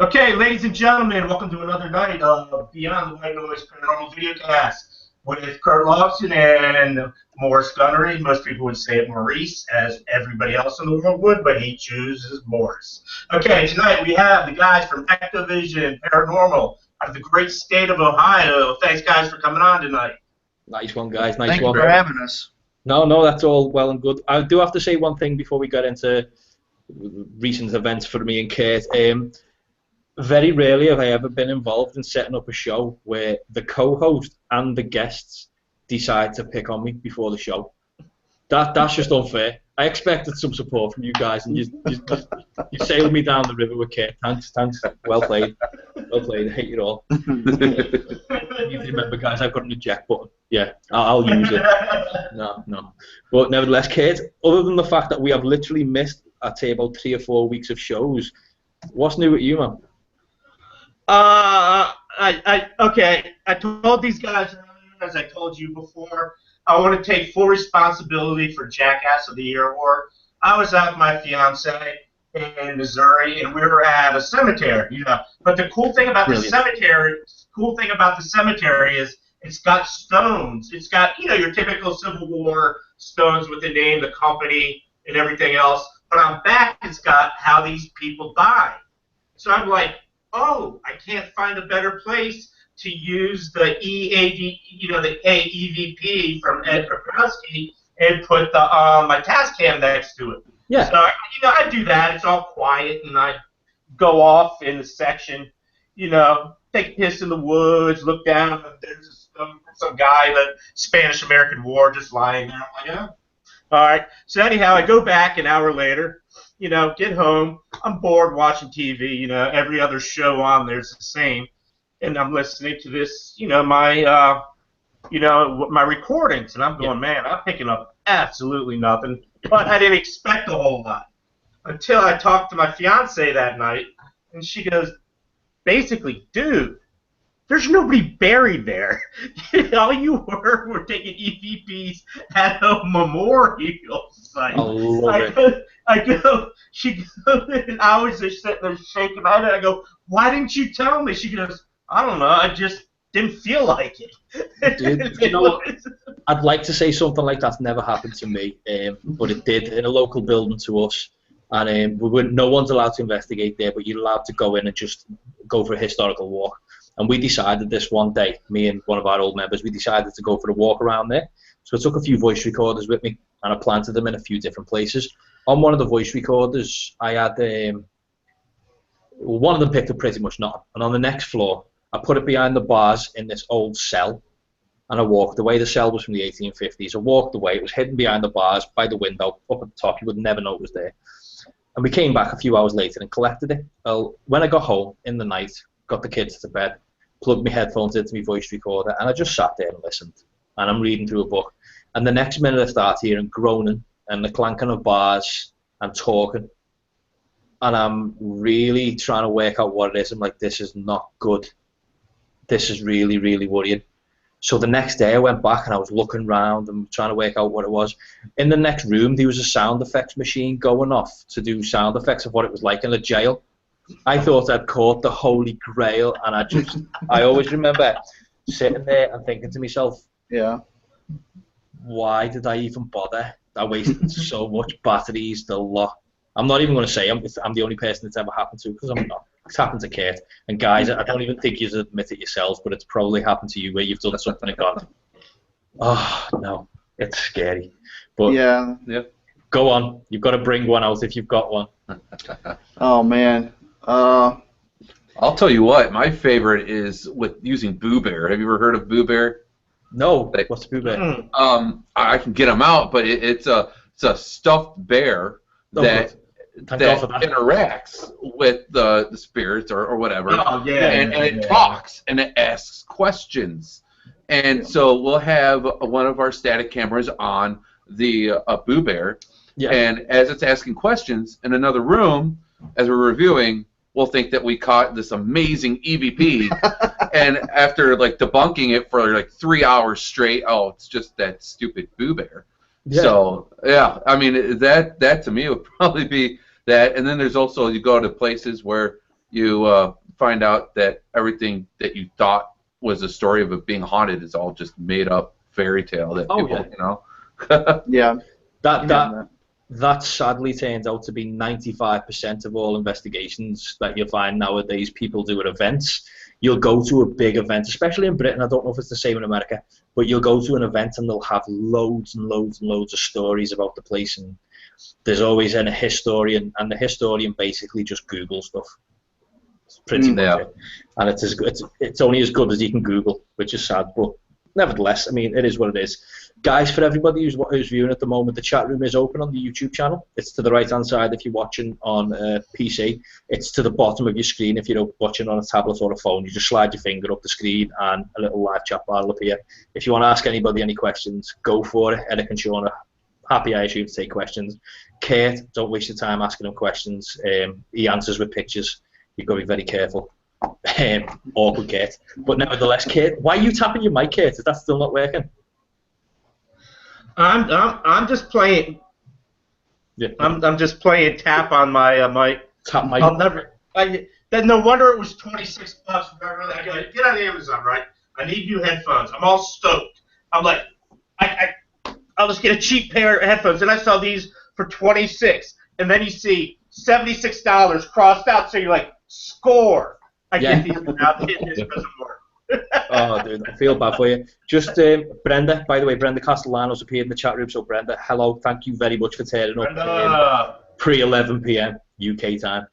Okay, ladies and gentlemen, welcome to another night of Beyond the White Noise Paranormal VidCast with Kurt Lawson and Morris Gunnery. Most people would say it Maurice, as everybody else in the world would, but he chooses Morris. Okay, tonight we have the guys from Ectovision Paranormal out of the great state of Ohio. Thanks, guys, for coming on tonight. Nice one, guys. Nice Thank one. you for having us. No, that's all well and good. I do have to say one thing before we get into recent events for me and Kurt. Very rarely have I ever been involved in setting up a show where the co-host and the guests decide to pick on me before the show. That's just unfair. I expected some support from you guys, and you sailed me down the river with Kurt. Thanks. Well played. I hate you all. You remember, guys, I've got an eject button. Yeah, I'll use it. No. But nevertheless, Kurt, other than the fact that we have literally missed, I'd say, about 3 or 4 weeks of shows, what's new with you, man? Okay, I told these guys earlier, as I told you before, I want to take full responsibility for Jackass of the Year award. I was out with my fiance in Missouri, and we were at a cemetery, you know. But the cool thing about the cemetery is it's got stones. It's got, you know, your typical Civil War stones with the name, the company, and everything else. But on back, it's got how these people died. So I'm like, oh, I can't find a better place to use the AEVP from Ed Krakowski and put the my Tascam next to it. Yeah. So I do that. It's all quiet, and I go off in the section, take a piss in the woods, look down, and there's some guy in the Spanish-American War just lying there. I'm like, oh. All right. So anyhow, I go back an hour later. Get home. I'm bored watching TV. Every other show on there's the same, and I'm listening to this. My recordings, and I'm going, man, I'm picking up absolutely nothing. But I didn't expect a whole lot until I talked to my fiance that night, and she goes, basically, dude, there's nobody buried there. All you were taking EVPs at a memorial site. She goes, and I was just sitting there shaking my head, and I go, why didn't you tell me? She goes, I don't know, I just didn't feel like it. Dude, I'd like to say something like that's never happened to me, but it did in a local building to us. And no one's allowed to investigate there, but you're allowed to go in and just go for a historical walk. And we decided this one day, me and one of our old members, we decided to go for a walk around there. So I took a few voice recorders with me, and I planted them in a few different places. On one of the voice recorders, I had one of them picked up pretty much nothing. And on the next floor, I put it behind the bars in this old cell, and I walked away. The cell was from the 1850s. I walked away. It was hidden behind the bars by the window up at the top. You would never know it was there. And we came back a few hours later and collected it. Well, when I got home in the night, got the kids to bed, plugged my headphones into my voice recorder, and I just sat there and listened. And I'm reading through a book. And the next minute I start hearing groaning and the clanking of bars and talking. And I'm really trying to work out what it is. I'm like, this is not good. This is really, really worrying. So the next day I went back and I was looking around and trying to work out what it was. In the next room there was a sound effects machine going off to do sound effects of what it was like in a jail. I thought I'd caught the holy grail, and I always remember sitting there and thinking to myself, yeah, why did I even bother? I wasted so much batteries, the lot. I'm not even going to say I'm the only person it's ever happened to, because I'm not. It's happened to Kurt. And guys, I don't even think you admit it yourselves, but it's probably happened to you where you've done something and gone, oh, no, it's scary. But yeah. Go on. You've got to bring one out if you've got one. Oh, man. I'll tell you what, my favorite is with using Boo Bear. Have you ever heard of Boo Bear? No. What's Boo Bear? I can get them out, but it's a stuffed bear that interacts with the spirits or whatever, and it talks and it asks questions. And so we'll have one of our static cameras on the Boo Bear, and as it's asking questions in another room, as we're reviewing, we'll think that we caught this amazing EVP, and after debunking it for 3 hours straight, oh, it's just that stupid Boo Bear. Yeah. So yeah, I mean that to me would probably be That, and then there's also, you go to places where you find out that everything that you thought was a story of it being haunted is all just made up fairy tale that people, you know. Yeah. That sadly turns out to be 95% of all investigations that you'll find nowadays people do at events. You'll go to a big event, especially in Britain, I don't know if it's the same in America, but you'll go to an event and they'll have loads and loads and loads of stories about the place, and there's always a historian, and the historian basically just Googles stuff. It's pretty much it. And it's only as good as you can Google, which is sad, but nevertheless, I mean, it is what it is. Guys, for everybody who's viewing at the moment, the chat room is open on the YouTube channel. It's to the right-hand side if you're watching on PC. It's to the bottom of your screen if you're watching on a tablet or a phone. You just slide your finger up the screen and a little live chat bar will appear. If you want to ask anybody any questions, go for it. Eric and Sean are happy, I assume, to take questions. Kurt, don't waste your time asking him questions. He answers with pictures. You've got to be very careful. Awkward, Kurt. But nevertheless, Kurt, why are you tapping your mic, Kurt? Is that still not working? I'm just playing. Yeah. I'm just playing tap on my mic. Tap mic. I'll never. Then no wonder it was $26. I go, get on Amazon, right? I need new headphones. I'm all stoked. I'm like, I'll just get a cheap pair of headphones. And I saw these for $26, and then you see $76 crossed out. So you're like, score. I get these now. This doesn't work. Oh, dude, I feel bad for you. Just Brenda, by the way, Brenda Castellano's appeared in the chat room. So Brenda, hello, thank you very much for turning up pre 11 p.m. UK time.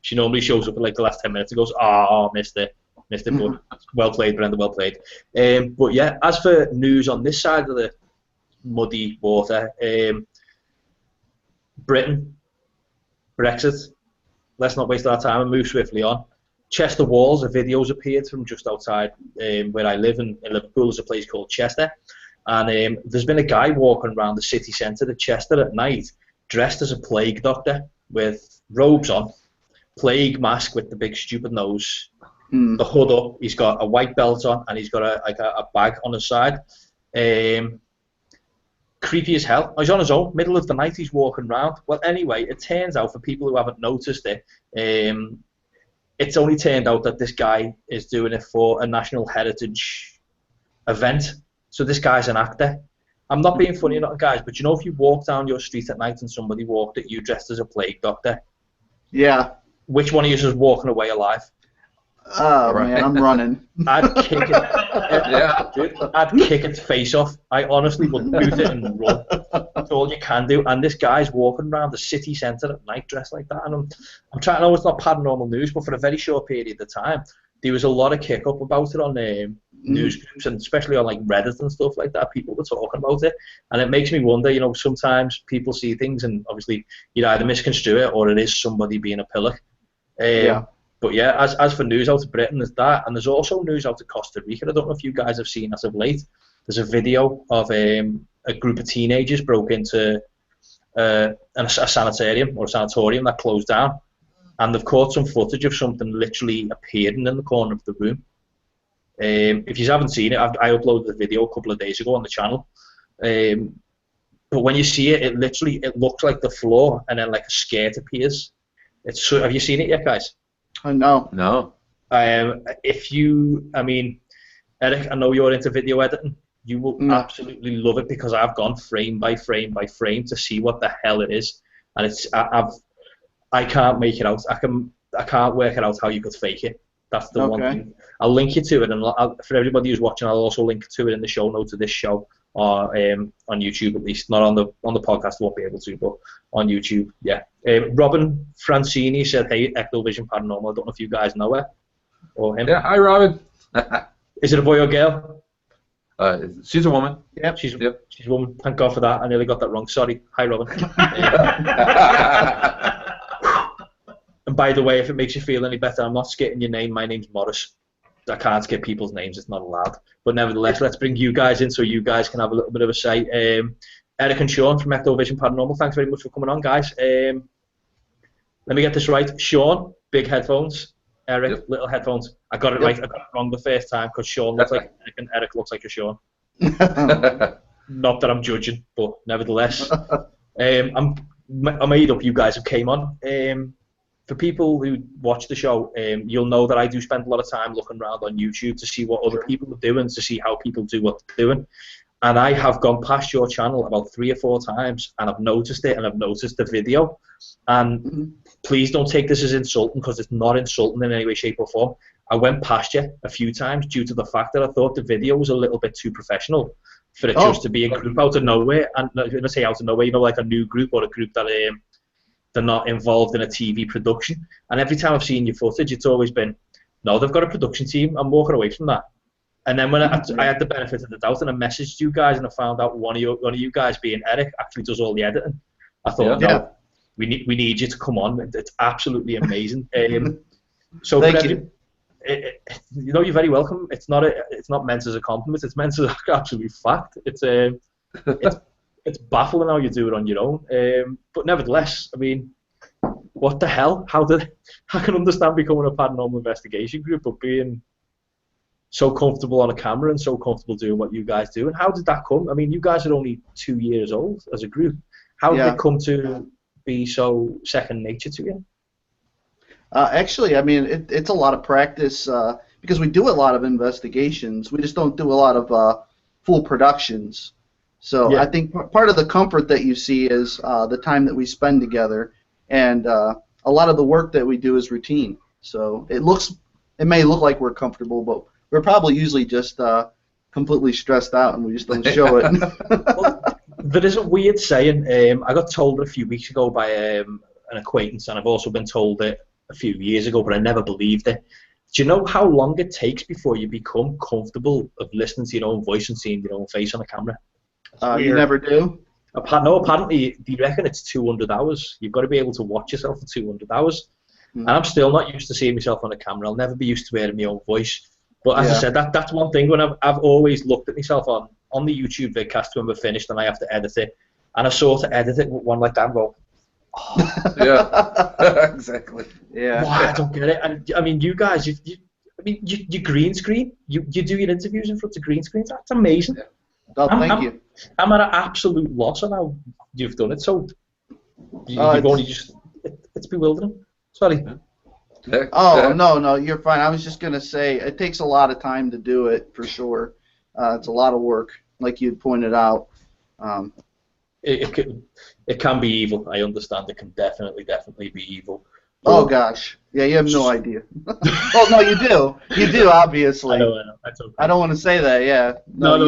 She normally shows up at like the last 10 minutes and goes, missed it, but well played, Brenda, well played. But yeah, as for news on this side of the muddy water, Britain, Brexit. Let's not waste our time and move swiftly on. Chester Walls, a video's appeared from just outside where I live in Liverpool. There's a place called Chester, and there's been a guy walking around the city centre of Chester at night dressed as a plague doctor with robes on, plague mask with the big stupid nose, the hood up, he's got a white belt on, and he's got a bag on his side. Creepy as hell. He's on his own, middle of the night, he's walking around. Well, anyway, it turns out, for people who haven't noticed it, it's only turned out that this guy is doing it for a national heritage event. So this guy's an actor. I'm not being funny or not, guys, but you know, if you walk down your street at night and somebody walked at you dressed as a plague doctor, which one of you is walking away alive? Oh, man, I'm running. I'd kick it. Dude, I'd kick its face off. I honestly would boot it and run. That's all you can do. And this guy's walking around the city centre at night dressed like that. And I'm trying to know it's not paranormal news, but for a very short period of time, there was a lot of kick up about it on news groups, and especially on like Reddit and stuff like that. People were talking about it, and it makes me wonder. You know, sometimes people see things, and obviously you either misconstrue it or it is somebody being a pillock. But yeah, as for news out of Britain, there's that, and there's also news out of Costa Rica. I don't know if you guys have seen as of late. There's a video of a group of teenagers broke into a sanitarium or a sanatorium that closed down, and they've caught some footage of something literally appearing in the corner of the room. If you haven't seen it, I uploaded the video a couple of days ago on the channel. But when you see it, it looks like the floor, and then like a skirt appears. Have you seen it yet, guys? No. Eric, I know you're into video editing. You will absolutely love it, because I've gone frame by frame by frame to see what the hell it is, and I can't make it out. I can't work it out how you could fake it. That's the one thing. I'll link you to it, and for everybody who's watching, I'll also link to it in the show notes of this show, or on YouTube at least. Not on the podcast, won't be able to, but on YouTube, yeah. Robin Francini said, "Hey, Ectovision Paranormal." I don't know if you guys know her or him. Yeah, hi, Robin. Is it a boy or girl? She's a woman. Yep, she's a woman. Thank God for that. I nearly got that wrong. Sorry. Hi, Robin. And by the way, if it makes you feel any better, I'm not skipping your name. My name's Morris. I can't skip people's names. It's not allowed. But nevertheless, let's bring you guys in so you guys can have a little bit of a say. Eric and Sean from Ectovision Paranormal, thanks very much for coming on, guys. Let me get this right. Sean, big headphones. Eric, little headphones. I got it right. I got it wrong the first time, because Sean looks like Eric and Eric looks like a Sean. Not that I'm judging, but nevertheless. I'm I made up you guys who came on. For people who watch the show, you'll know that I do spend a lot of time looking around on YouTube to see what other people are doing, to see how people do what they're doing. And I have gone past your channel about 3 or 4 times, and I've noticed it, and I've noticed the video. And please don't take this as insulting, because it's not insulting in any way, shape, or form. I went past you a few times due to the fact that I thought the video was a little bit too professional for it just to be a group out of nowhere. And when I say out of nowhere, you know, like a new group or a group that they're not involved in a TV production. And every time I've seen your footage, it's always been, no, they've got a production team. I'm walking away from that. And then when I had the benefit of the doubt and I messaged you guys and I found out one of you guys, being Eric, actually does all the editing, I thought, no, we need you to come on. It's absolutely amazing. So Thank you. You know, you're very welcome. It's not meant as a compliment. It's meant as absolute fact. It's baffling how you do it on your own. But nevertheless, I mean, what the hell? I can understand becoming a paranormal investigation group, but being so comfortable on a camera and so comfortable doing what you guys do. And how did that come? I mean, you guys are only 2 years old as a group. How did it come to be so second nature to you? Actually, I mean, it's a lot of practice because we do a lot of investigations. We just don't do a lot of full productions. So I think part of the comfort that you see is the time that we spend together, and a lot of the work that we do is routine. So it may look like we're comfortable, but we're probably usually just completely stressed out, and we just don't show it. Well, there is a weird saying. I got told it a few weeks ago by an acquaintance, and I've also been told it a few years ago, but I never believed it. Do you know how long it takes before you become comfortable of listening to your own voice and seeing your own face on a camera? You never do? No, apparently they reckon it's 200 hours. You've got to be able to watch yourself for 200 hours. And I'm still not used to seeing myself on a camera. I'll never be used to hearing my own voice. But as I said, that's one thing. When I've always looked at myself on the YouTube VidCast when we're finished and I have to edit it, and I sort of edit it with one like that and go, exactly. Yeah. Wow, I don't get it. And I mean, you guys, you green screen. You do your interviews in front of green screens. That's amazing. Oh, thank you. I'm at an absolute loss on how you've done it. So you've only it's bewildering. Sorry. Oh, no, you're fine. I was just going to say it takes a lot of time to do it, for sure. It's a lot of work, like you pointed out. It can be evil. I understand. It can definitely be evil. Oh gosh, yeah, you have no idea. Oh no, you do. You do, obviously. I know. That's okay. I don't want to say that. Yeah. No. Do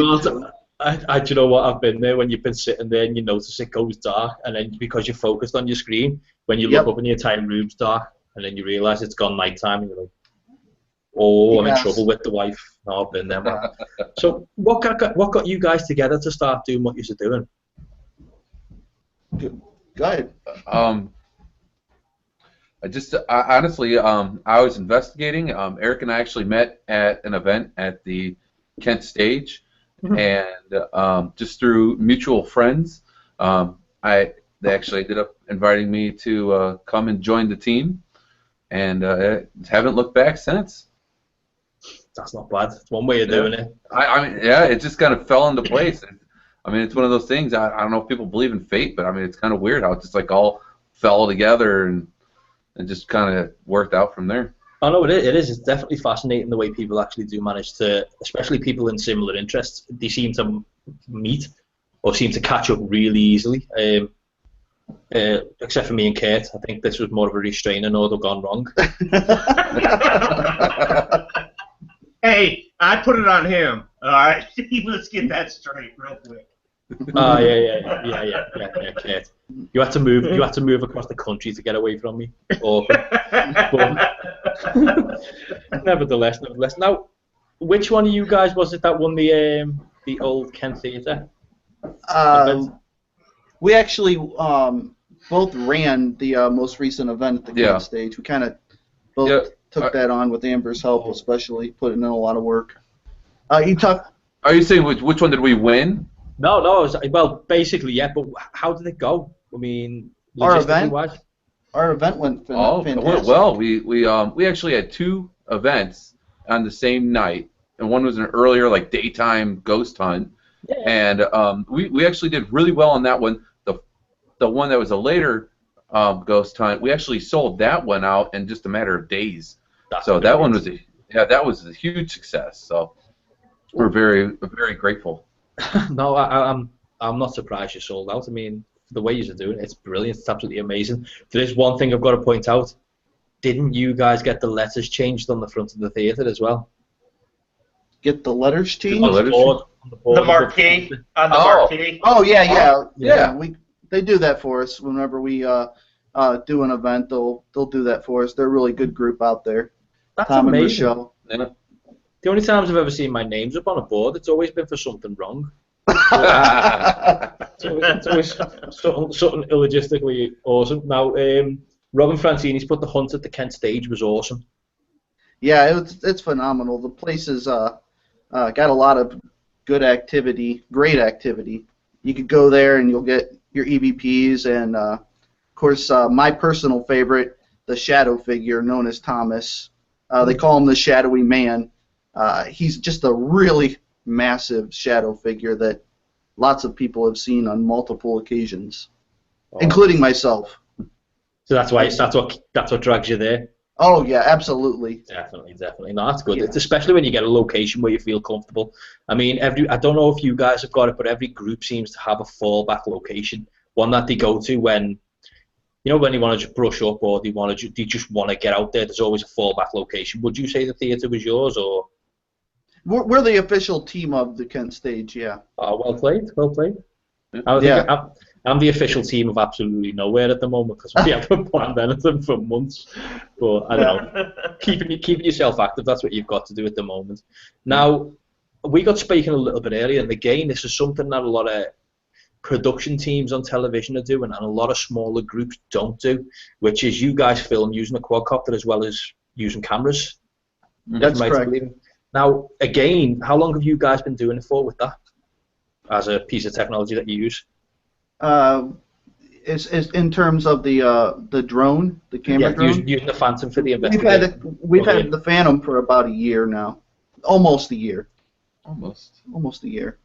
you know what? I've been there when you've been sitting there and you notice it goes dark, and then because you're focused on your screen, when you look up and the entire room's dark, and then you realise it's gone nighttime, and you're like, "Oh, I'm in trouble with the wife." No, I've been there, man. So, what got you guys together to start doing what you're doing? Go ahead. Honestly, I was investigating. Eric and I actually met at an event at the Kent stage, and just through mutual friends, they actually ended up inviting me to come and join the team, and haven't looked back since. That's not bad. It's one way of doing it. I mean, it just kind of fell into place. I mean, it's one of those things. I don't know if people believe in fate, but I mean, it's kind of weird how it just like all fell together and just kind of worked out from there. Oh no, it is. It's definitely fascinating the way people actually do manage to, especially people in similar interests. They seem to meet or seem to catch up really easily. Except for me and Kate, I think this was more of a restraining order gone wrong. Hey, I put it on him. All right, let's get that straight real quick. Oh yeah, Kate. You had to move across the country to get away from me. But nevertheless. Now, which one of you guys was it that won the old Kent Theatre? We actually both ran the most recent event at the Kent stage. We kind of both took that on with Amber's help, especially putting in a lot of work. Are you saying which one did we win? No. Well, basically, yeah. But how did it go? I mean, our event went fantastic. It went well. We actually had 2 events on the same night, and one was an earlier like daytime ghost hunt, and we actually did really well on that one. the one that was a later ghost hunt, we actually sold that one out in just a matter of days. So that one was that was a huge success. So we're very grateful. No, I'm not surprised you sold out. I mean, the way you're doing it, it's brilliant. It's absolutely amazing. There is one thing I've got to point out. Didn't you guys get the letters changed on the front of the theatre as well? Get the letters changed? On the board, the marquee. On the marquee. Oh, yeah. They do that for us whenever we do an event. They'll do that for us. They're a really good group out there. That's Tom amazing. And Michelle. Yeah. The only times I've ever seen my names up on a board, it's always been for something wrong. It's always something illogistically awesome. Now, Robin Francini's put the hunt at the Kent stage was awesome. Yeah, it's phenomenal. The place has got a lot of good activity, great activity. You could go there and you'll get your EVPs and, of course, my personal favorite, the shadow figure known as Thomas. They call him the Shadowy Man. He's just a really massive shadow figure that lots of people have seen on multiple occasions, including myself. So that's what drags you there. Oh yeah, absolutely. Definitely. No, that's good. Yeah. It's especially when you get a location where you feel comfortable. I mean, I don't know if you guys have got it, but every group seems to have a fallback location, one that they go to when you want to just brush up or they just want to get out there. There's always a fallback location. Would you say the theatre was yours or? We're the official team of the Kent stage, yeah. Oh, well played. I'm the official team of absolutely nowhere at the moment because we haven't planned anything for months. But I don't know, keeping yourself active, that's what you've got to do at the moment. Now, we got speaking a little bit earlier, and again, this is something that a lot of production teams on television are doing and a lot of smaller groups don't do, which is you guys film using a quadcopter as well as using cameras. That's correct. Now, again, how long have you guys been doing it for with that as a piece of technology that you use? Is in terms of the drone, the camera drone? Using the Phantom for the investigation. We've had the Phantom for about a year now. Almost a year. Almost a year.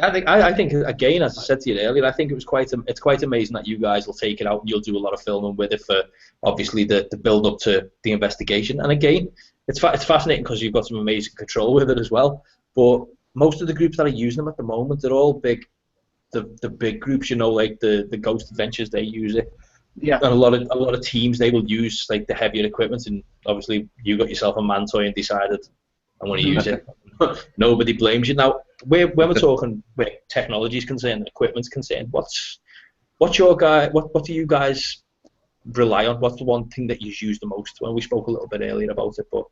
I think again, as I said to you earlier, I think it's quite amazing that you guys will take it out and you'll do a lot of filming with it for obviously the build up to the investigation. And again, it's fascinating because you've got some amazing control with it as well. But most of the groups that are using them at the moment, they're all big. The big groups, like the Ghost Adventures, they use it. Yeah. And a lot of teams, they will use like the heavier equipment. And obviously, you got yourself a Mantoy and decided I want to use it. Nobody blames you. Now, when we're talking where technology is concerned, and equipment's concerned, what's your guy? What do you guys rely on? What's the one thing that you use the most? Well, we spoke a little bit earlier about it, but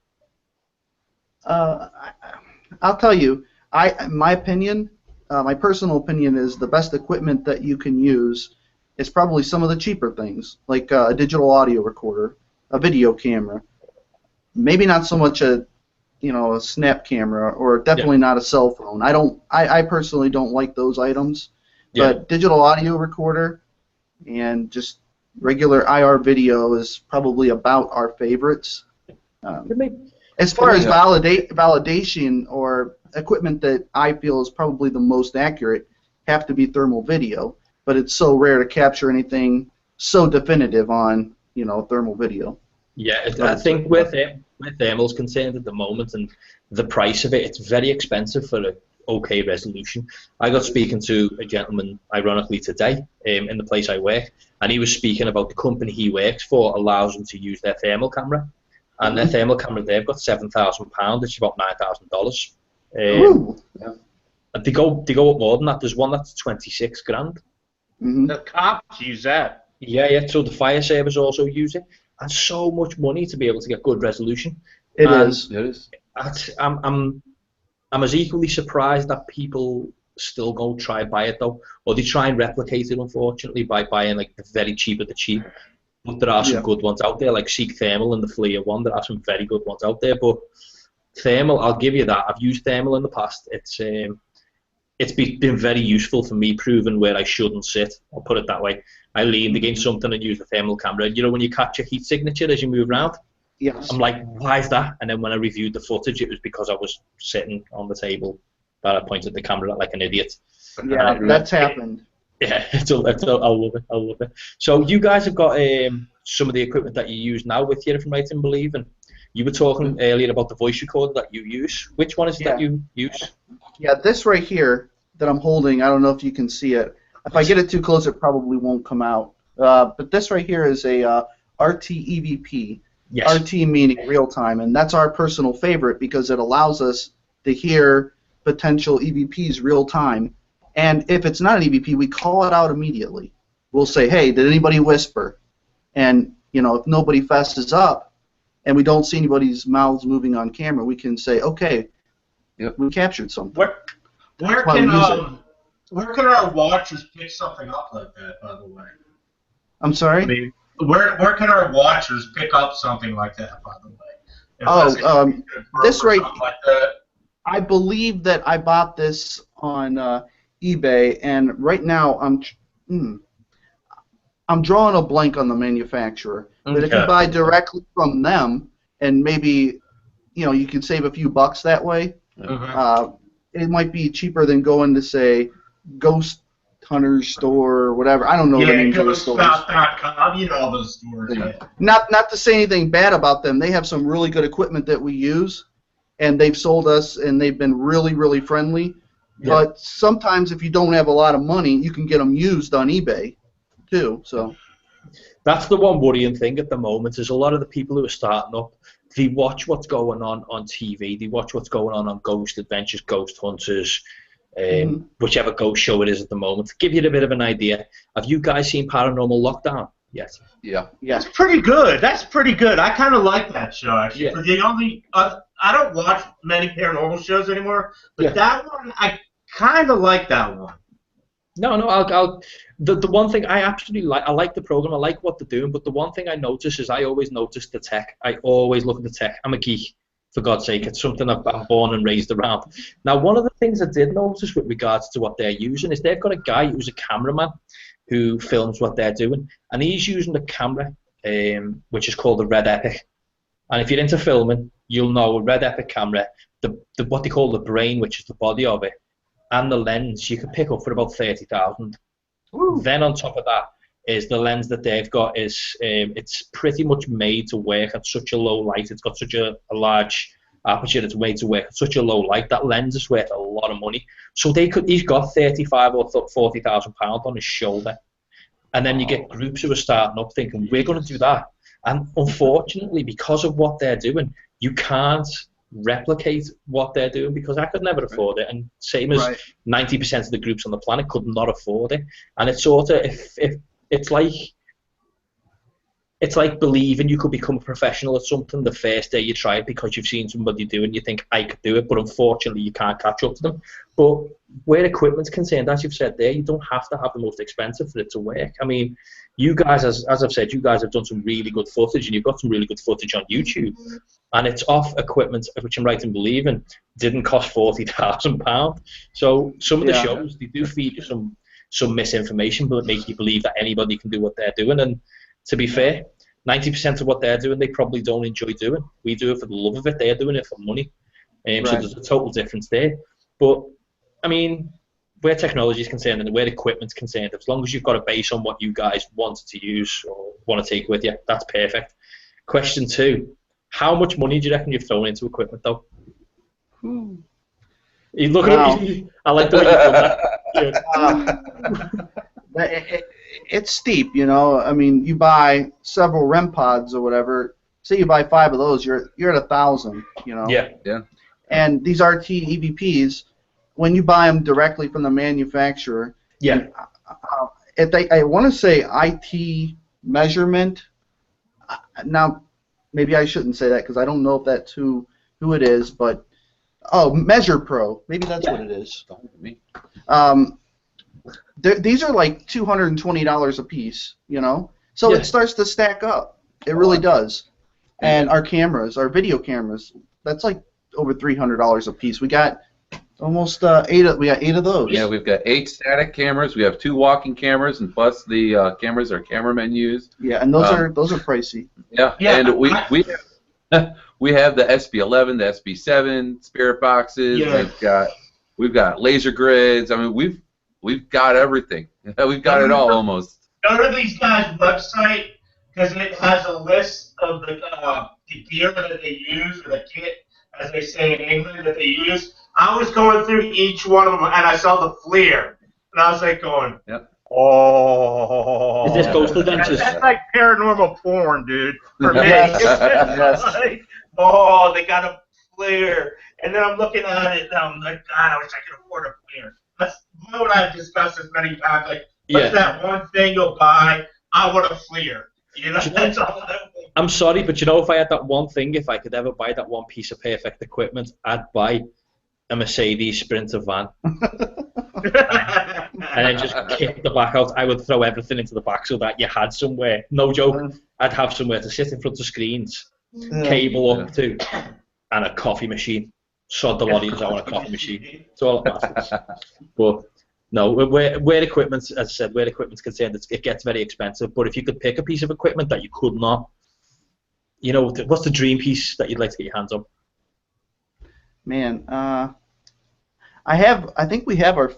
I'll tell you. My opinion. My personal opinion is the best equipment that you can use is probably some of the cheaper things, like a digital audio recorder, a video camera. Maybe not so much a snap camera, or definitely not a cell phone. I personally don't like those items, but digital audio recorder and just regular IR video is probably about our favorites. As far as validation or equipment that I feel is probably the most accurate have to be thermal video, but it's so rare to capture anything so definitive on thermal video. Yeah, I think where thermal's concerned at the moment and the price of it, it's very expensive for an okay resolution. I got speaking to a gentleman, ironically today, in the place I work, and he was speaking about the company he works for allows them to use their thermal camera, and their thermal camera they've got £7,000, it's about $9,000. They go up more than that. There's one that's 26 grand. Mm-hmm. The cops use that. Yeah. So the fire service also use it, and so much money to be able to get good resolution. It is. I'm as equally surprised that people still go try buy it though, or they try and replicate it unfortunately by buying like the very cheap of the cheap. But there are some good ones out there, like Seek Thermal and the Fleer one. There are some very good ones out there, but thermal, I'll give you that. I've used thermal in the past. It's been very useful for me, proving where I shouldn't sit. I'll put it that way. I leaned against something and used the thermal camera. When you catch a heat signature as you move around? Yes. I'm like, why is that? And then when I reviewed the footage, it was because I was sitting on the table that I pointed the camera at like an idiot. Yeah, that's happened. Yeah, I love it. I love it. So you guys have got some of the equipment that you use now with you, if I'm right in believing. You were talking earlier about the voice recorder that you use. Which one is it that you use? Yeah, this right here that I'm holding, I don't know if you can see it. If I get it too close, it probably won't come out. But this right here is a RT EVP. Yes. RT meaning real time, and that's our personal favorite because it allows us to hear potential EVPs real time. And if it's not an EVP, we call it out immediately. We'll say, hey, did anybody whisper? And, you know, if nobody fesses up and we don't see anybody's mouths moving on camera, we can say, okay, we captured something. Where can our watchers pick something up like that, by the way? I'm sorry? I mean, where can our watchers pick up something like that, by the way? This right like that? I believe that I bought this on eBay, and right now I'm drawing a blank on the manufacturer. But if you buy directly from them, and maybe you can save a few bucks that way, it might be cheaper than going to say Ghost Hunter's store or whatever. I don't know the names of the stores. GhostStop.com, you know all those stores. Yeah. Not to say anything bad about them. They have some really good equipment that we use, and they've sold us, and they've been really, really friendly. Yeah. But sometimes if you don't have a lot of money, you can get them used on eBay too. So that's the one worrying thing at the moment is a lot of the people who are starting up, they watch what's going on TV, they watch what's going on Ghost Adventures, Ghost Hunters, whichever ghost show it is at the moment. To give you a bit of an idea, have you guys seen Paranormal Lockdown yet? Yeah. That's pretty good. That's pretty good. I kind of like that show, actually. Yeah. For the only, I don't watch many paranormal shows anymore, but that one, I kind of like that one. No, the one thing I absolutely like, I like the program, I like what they're doing, but the one thing I notice is I always notice the tech. I always look at the tech. I'm a geek, for God's sake. It's something I'm born and raised around. Now, one of the things I did notice with regards to what they're using is they've got a guy who's a cameraman who films what they're doing, and he's using the camera, which is called the Red Epic. And if you're into filming, you'll know a Red Epic camera, what they call the brain, which is the body of it, and the lens you can pick up for about 30,000. Then on top of that is the lens that they've got is it's pretty much made to work at such a low light. It's got such a large aperture. It's made to work at such a low light. That lens is worth a lot of money. So he's got 35 or 40,000 pounds on his shoulder, and then you get groups who are starting up thinking we're going to do that. And unfortunately, because of what they're doing, you can't replicate what they're doing because I could never afford it, and same as 90% of the groups on the planet could not afford it. And it's sort of if it's like believing you could become a professional at something the first day you try it because you've seen somebody do it and you think I could do it, but unfortunately you can't catch up to them. But where equipment's concerned, as you've said there, you don't have to have the most expensive for it to work. I mean, you guys, as I've said, you guys have done some really good footage, and you've got some really good footage on YouTube, and it's off equipment, which I'm right in believing didn't cost £40,000. So some of the shows, they do feed you some misinformation, but make you believe that anybody can do what they're doing. And to be fair, 90% of what they're doing, they probably don't enjoy doing. We do it for the love of it. They're doing it for money. So there's a total difference there. But, I mean, where technology is concerned and where equipment's concerned, as long as you've got a base on what you guys wanted to use or want to take with you, that's perfect. Question 2, how much money do you reckon you've thrown into equipment, though? You look at me. I like the way you've done that. It's steep, you know. I mean, you buy several REM pods or whatever. Say you buy 5 of those, you're at $1,000, you know. Yeah. And these RT EVPs, when you buy them directly from the manufacturer, I want to say IT measurement. Now, maybe I shouldn't say that because I don't know if that's who it is, but Measure Pro, maybe that's what it is. These are like $220 a piece, you know. So it starts to stack up. It really does. And our cameras, our video cameras, that's like over $300 a piece. We got almost 8 of those. Yeah, we've got 8 static cameras. We have 2 walking cameras, and plus the cameras our cameramen use. Yeah, and those are pricey. Yeah, and we have the SB11, the SB7 spirit boxes. Yeah. We've got laser grids. I mean, we've got everything. We've got it all almost. Go to these guys' website because it has a list of the gear that they use, or the kit, as they say in England, that they use. I was going through each one of them, and I saw the FLIR, and I was like going, yep. Oh. Is this Ghost Adventures? That's like paranormal porn, dude, for me. Yes. Like, oh, they got a FLIR. And then I'm looking at it, and I'm like, God, I wish I could afford a FLIR. That's what I've discussed this many times. Like, what's that one thing you'll buy? I want a FLIR. You know, that's all I'm sorry, but you know, if I had that one thing, if I could ever buy that one piece of perfect equipment, I'd buy a Mercedes Sprinter van. And then just kick the back out. I would throw everything into the back so that you had somewhere. No joke. I'd have somewhere to sit in front of screens, cable up to, and a coffee machine. Sod the audience, I want a coffee machine. It's all that matters. But no, where equipment, as I said, where equipment's concerned, it gets very expensive. But if you could pick a piece of equipment that you could not, you know, what's the dream piece that you'd like to get your hands on? Man, I think we have our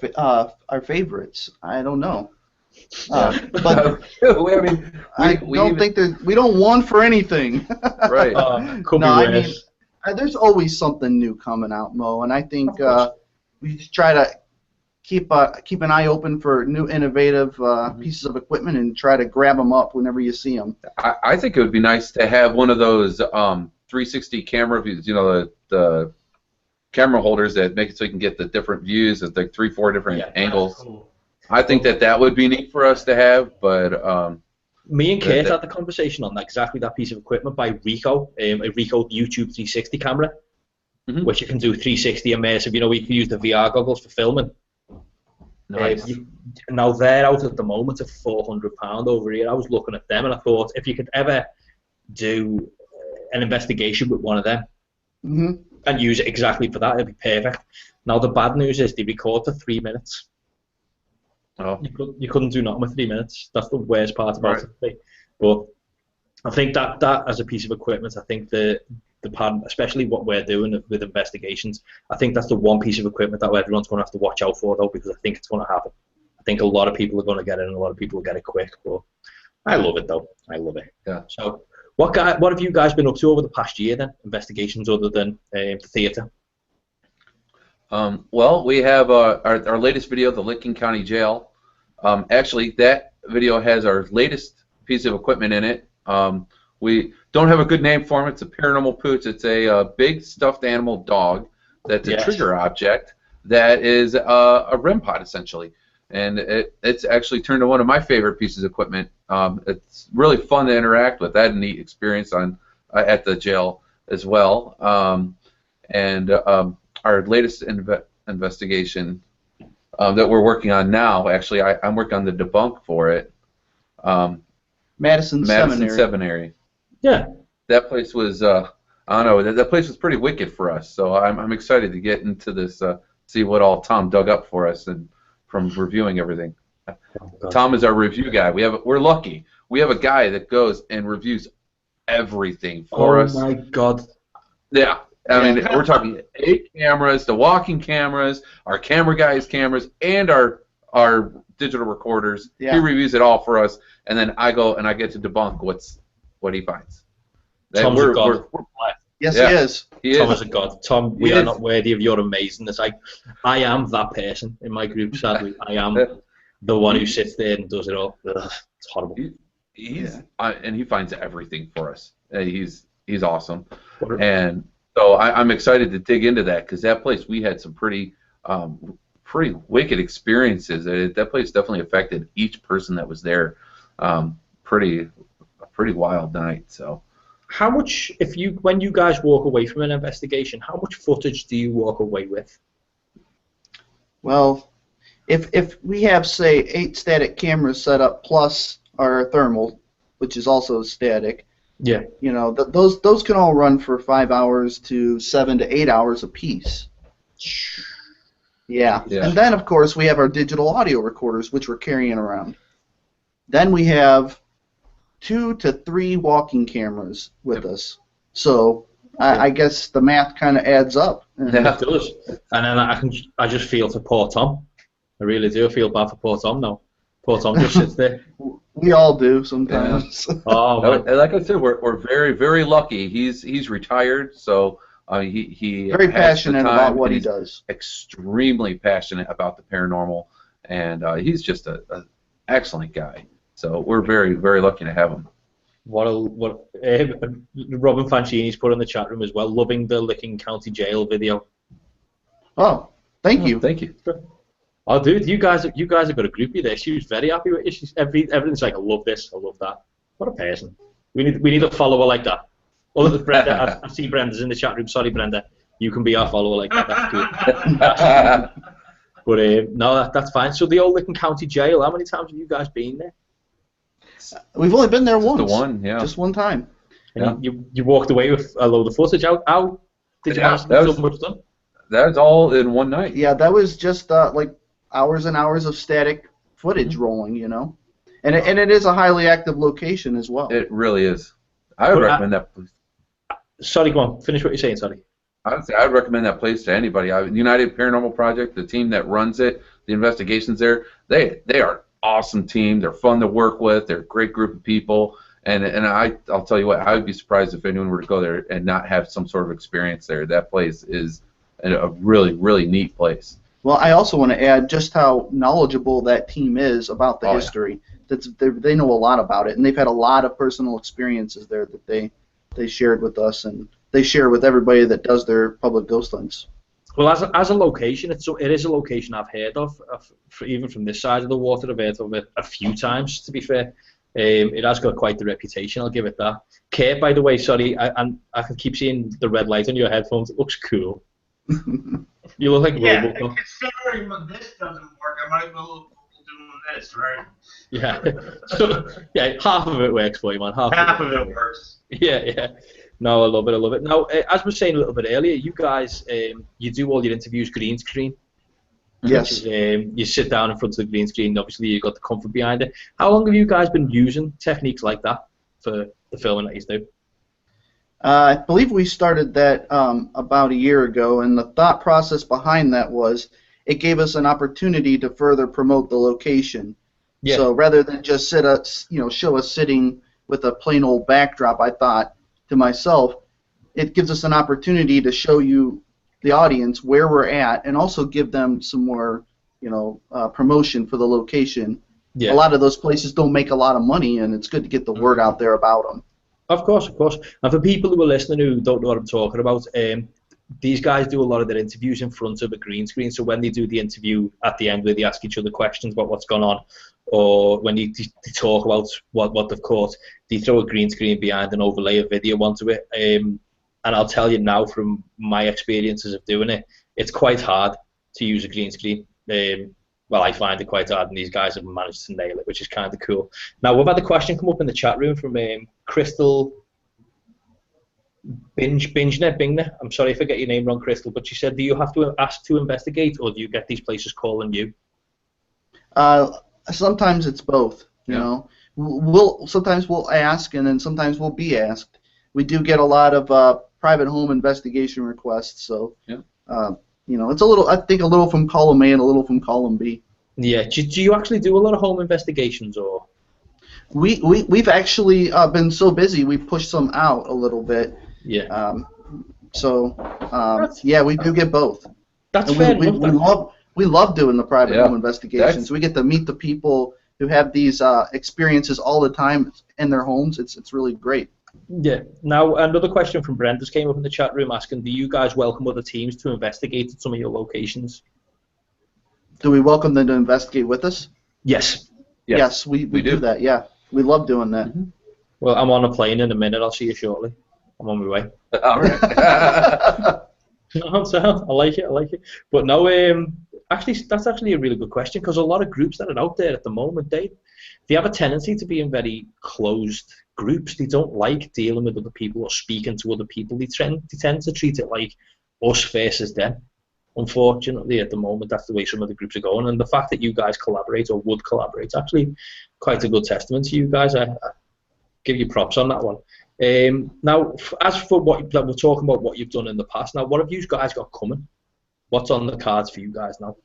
favorites. I don't know. But I don't think we don't want for anything. Right. I mean, there's always something new coming out, Mo, and I think we just try to keep an eye open for new innovative pieces of equipment and try to grab them up whenever you see them. I think it would be nice to have one of those 360 camera views, you know, the camera holders that make it so you can get the different views at like 3-4 different angles. Cool. I think that would be neat for us to have, but me and Kate had the conversation on exactly that piece of equipment by Rico, a Rico YouTube 360 camera, which you can do 360 immersive. You know, you can use the VR goggles for filming. Nice. Now they're out at the moment at £400 over here. I was looking at them and I thought if you could ever do an investigation with one of them and use it exactly for that, it'd be perfect. Now the bad news is they record for 3 minutes. Oh. You couldn't do nothing with 3 minutes. That's the worst part about it. But I think that as a piece of equipment, I think the pad, especially what we're doing with investigations, I think that's the one piece of equipment that everyone's going to have to watch out for, though, because I think it's going to happen. I think a lot of people are going to get it, and a lot of people will get it quick. But I love it, though. I love it. Yeah. So, what have you guys been up to over the past year, then? Investigations other than the theatre? Well, we have our latest video, the Licking County Jail. Actually, that video has our latest piece of equipment in it. We don't have a good name for him. It's a paranormal pooch. It's a big stuffed animal dog that's a trigger object that is a REM pod, essentially. And it's actually turned to one of my favorite pieces of equipment. It's really fun to interact with. I had a neat experience at the jail as well. Our latest investigation that we're working on now, actually, I'm working on the debunk for it. Madison Seminary. Yeah. That place was, I don't know, that place was pretty wicked for us. So I'm excited to get into this, see what all Tom dug up for us and from reviewing everything. Tom is our review guy. We're lucky. We have a guy that goes and reviews everything for us. Oh my God. Yeah. I mean, we're talking 8 cameras, the walking cameras, our camera guys' cameras, and our digital recorders. Yeah. He reviews it all for us, and then I go and I get to debunk what he finds. Tom's a god. Yes, he is. Tom is a god. Tom, we are not worthy of your amazingness. I am that person in my group, sadly. I am the one who sits there and does it all. Ugh, it's horrible. And he finds everything for us. He's awesome. And so I'm excited to dig into that because that place, we had some pretty wicked experiences. That place definitely affected each person that was there. Pretty wild night. So, how much, when you guys walk away from an investigation, how much footage do you walk away with? Well, if we have, say, 8 static cameras set up plus our thermal, which is also static. Yeah. You know, those can all run for 5 hours to 7 to 8 hours apiece. Yeah. And then, of course, we have our digital audio recorders, which we're carrying around. Then we have 2 to 3 walking cameras with us. So I guess the math kind of adds up. Yeah, it does. And then I just feel for poor Tom. I really do feel bad for poor Tom now. Poor Tom just sits there. We all do sometimes. Yeah. Oh, man. Like I said, we're very, very lucky. He's retired, so he very passionate about what he does. Extremely passionate about the paranormal, and he's just an excellent guy. So we're very, very lucky to have him. Robin Fancini's put in the chat room as well. Loving the Licking County Jail video. Oh, thank you. Thank you. Oh, dude, you guys have got a groupie there. She was very happy with it. Everything's like, I love this, I love that. What a person. We need a follower like that. Oh, look, Brenda. I see Brenda's in the chat room. Sorry, Brenda. You can be our follower like that. That's good. But no, that's fine. So the old Licking County Jail. How many times have you guys been there? We've only been there once. Just one, yeah. Just one time. And you walked away with a load of footage. How did you manage to get so much done? That was all in one night. Yeah, that was just like hours and hours of static footage rolling, you know. And it is a highly active location as well. It really is. I would recommend that place. Sorry, go on. Finish what you're saying, sorry. I'd recommend that place to anybody. United Paranormal Project, the team that runs it, the investigations there, they are an awesome team. They're fun to work with. They're a great group of people. And I'll tell you what, I would be surprised if anyone were to go there and not have some sort of experience there. That place is a really, really neat place. Well, I also want to add just how knowledgeable that team is about the history. Yeah. They know a lot about it, and they've had a lot of personal experiences there that they shared with us, and they share with everybody that does their public ghost hunts. Well, as a location, it is a location I've heard of even from this side of the water. I've heard of it a few times, to be fair. It has got quite the reputation, I'll give it that. Kate, by the way, sorry, I can keep seeing the red light on your headphones. It looks cool. You look like Robocop. Considering this doesn't work, I might as well doing this, right? Yeah. So yeah, half of it works for you, man. Half of it works. Yeah. No, I love it. Now, as we were saying a little bit earlier, you guys, you do all your interviews green screen. Yes. You sit down in front of the green screen. Obviously, you've got the comfort behind it. How long have you guys been using techniques like that for the filming that you do? I believe we started that about a year ago, and the thought process behind that was it gave us an opportunity to further promote the location. Yeah. So rather than just show us sitting with a plain old backdrop, I thought to myself, it gives us an opportunity to show you, the audience, where we're at, and also give them some more, promotion for the location. Yeah. A lot of those places don't make a lot of money, and it's good to get the word out there about them. Of course. And for people who are listening who don't know what I'm talking about, these guys do a lot of their interviews in front of a green screen. So when they do the interview at the end where they ask each other questions about what's gone on, or when they talk about what they've caught, they throw a green screen behind and overlay a video onto it. And I'll tell you now from my experiences of doing it, it's quite hard to use a green screen. Well, I find it quite hard, and these guys have managed to nail it, which is kind of cool. Now, we've had a question come up in the chat room from Crystal Bingner. I'm sorry if I get your name wrong, Crystal, but she said, do you have to ask to investigate, or do you get these places calling you? Sometimes it's both. You know, sometimes we'll ask, and then sometimes we'll be asked. We do get a lot of private home investigation requests, so it's I think a little from column A and a little from column B. Yeah. Do you actually do a lot of home investigations, or? We've actually been so busy we've pushed some out a little bit. Yeah. We do get both. That's fair. We love doing the private home investigations. We get to meet the people who have these experiences all the time in their homes. It's really great. Yeah. Now, another question from Brenda's came up in the chat room asking, do you guys welcome other teams to investigate at some of your locations? Do we welcome them to investigate with us? Yes. Yes, we do that, yeah. We love doing that. Mm-hmm. Well, I'm on a plane in a minute. I'll see you shortly. I'm on my way. All right. I like it. But no, actually, that's actually a really good question, because a lot of groups that are out there at the moment, they have a tendency to be in very closed groups. They don't like dealing with other people or speaking to other people. They tend to treat it like us versus them. Unfortunately, at the moment, that's the way some of the groups are going. And the fact that you guys collaborate or would collaborate is actually quite a good testament to you guys. I give you props on that one. Now, as for we're talking about what you've done in the past, now, what have you guys got coming? What's on the cards for you guys now?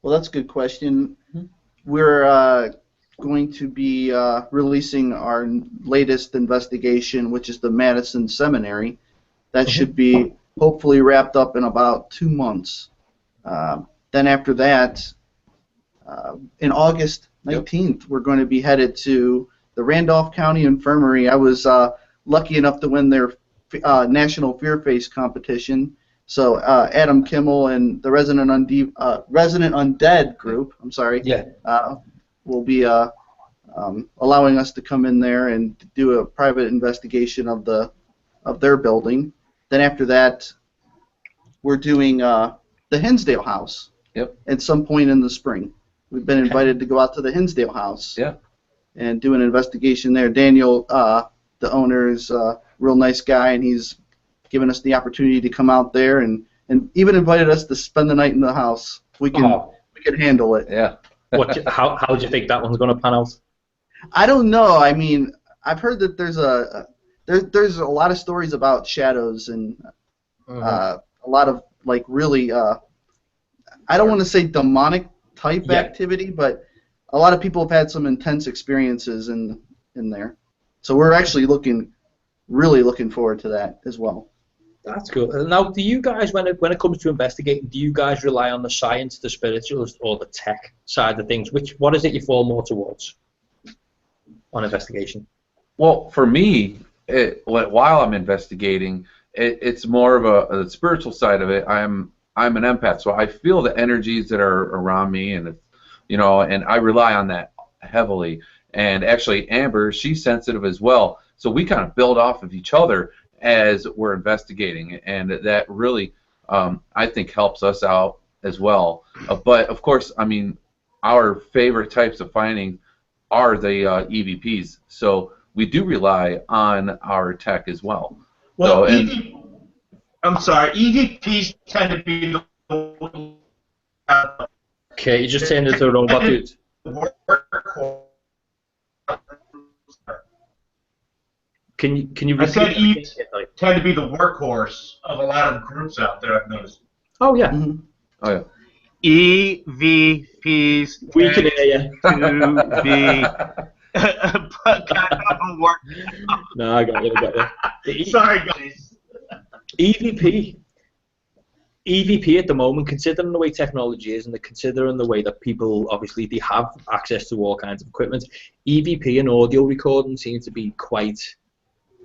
Well, that's a good question. We're going to be releasing our latest investigation, which is the Madison Seminary. That should be hopefully wrapped up in about 2 months. Then after that, in August 19th, we're going to be headed to the Randolph County Infirmary. I was lucky enough to win their National Fear Face competition. So Adam Kimmel and the Resident Undead group, will be allowing us to come in there and do a private investigation of their building. Then after that, we're doing the Hinsdale House. At some point in the spring, we've been invited to go out to the Hinsdale House. And do an investigation there. Daniel, the owner, is a real nice guy, and he's given us the opportunity to come out there, and even invited us to spend the night in the house. We can handle it. How do you think that one's going to pan out? I don't know. I mean, I've heard that there's a lot of stories about shadows and a lot of like really I don't want to say demonic type activity, but a lot of people have had some intense experiences in there. So we're actually really looking forward to that as well. That's cool. Now, do you guys, when it comes to investigating, do you guys rely on the science, the spiritualist, or the tech side of things? What is it you fall more towards on investigation? Well, for me, while I'm investigating, it's more of a spiritual side of it. I'm an empath, so I feel the energies that are around me, and and I rely on that heavily. And actually, Amber, she's sensitive as well, so we kind of build off of each other as we're investigating, and that really, I think, helps us out as well. But of course, I mean, our favorite types of finding are the EVPs, so we do rely on our tech as well. Well, EVPs tend to be the okay, you just turned into a robot, dude. Can you repeat? I said EVPs tend to be the workhorse of a lot of groups out there, I've noticed. Oh, yeah. Oh, yeah. EVPs we can hear you. To be work. No, I got you. Sorry, guys. EVP at the moment, considering the way technology is and considering the way that people, obviously, they have access to all kinds of equipment, EVP and audio recording seem to be quite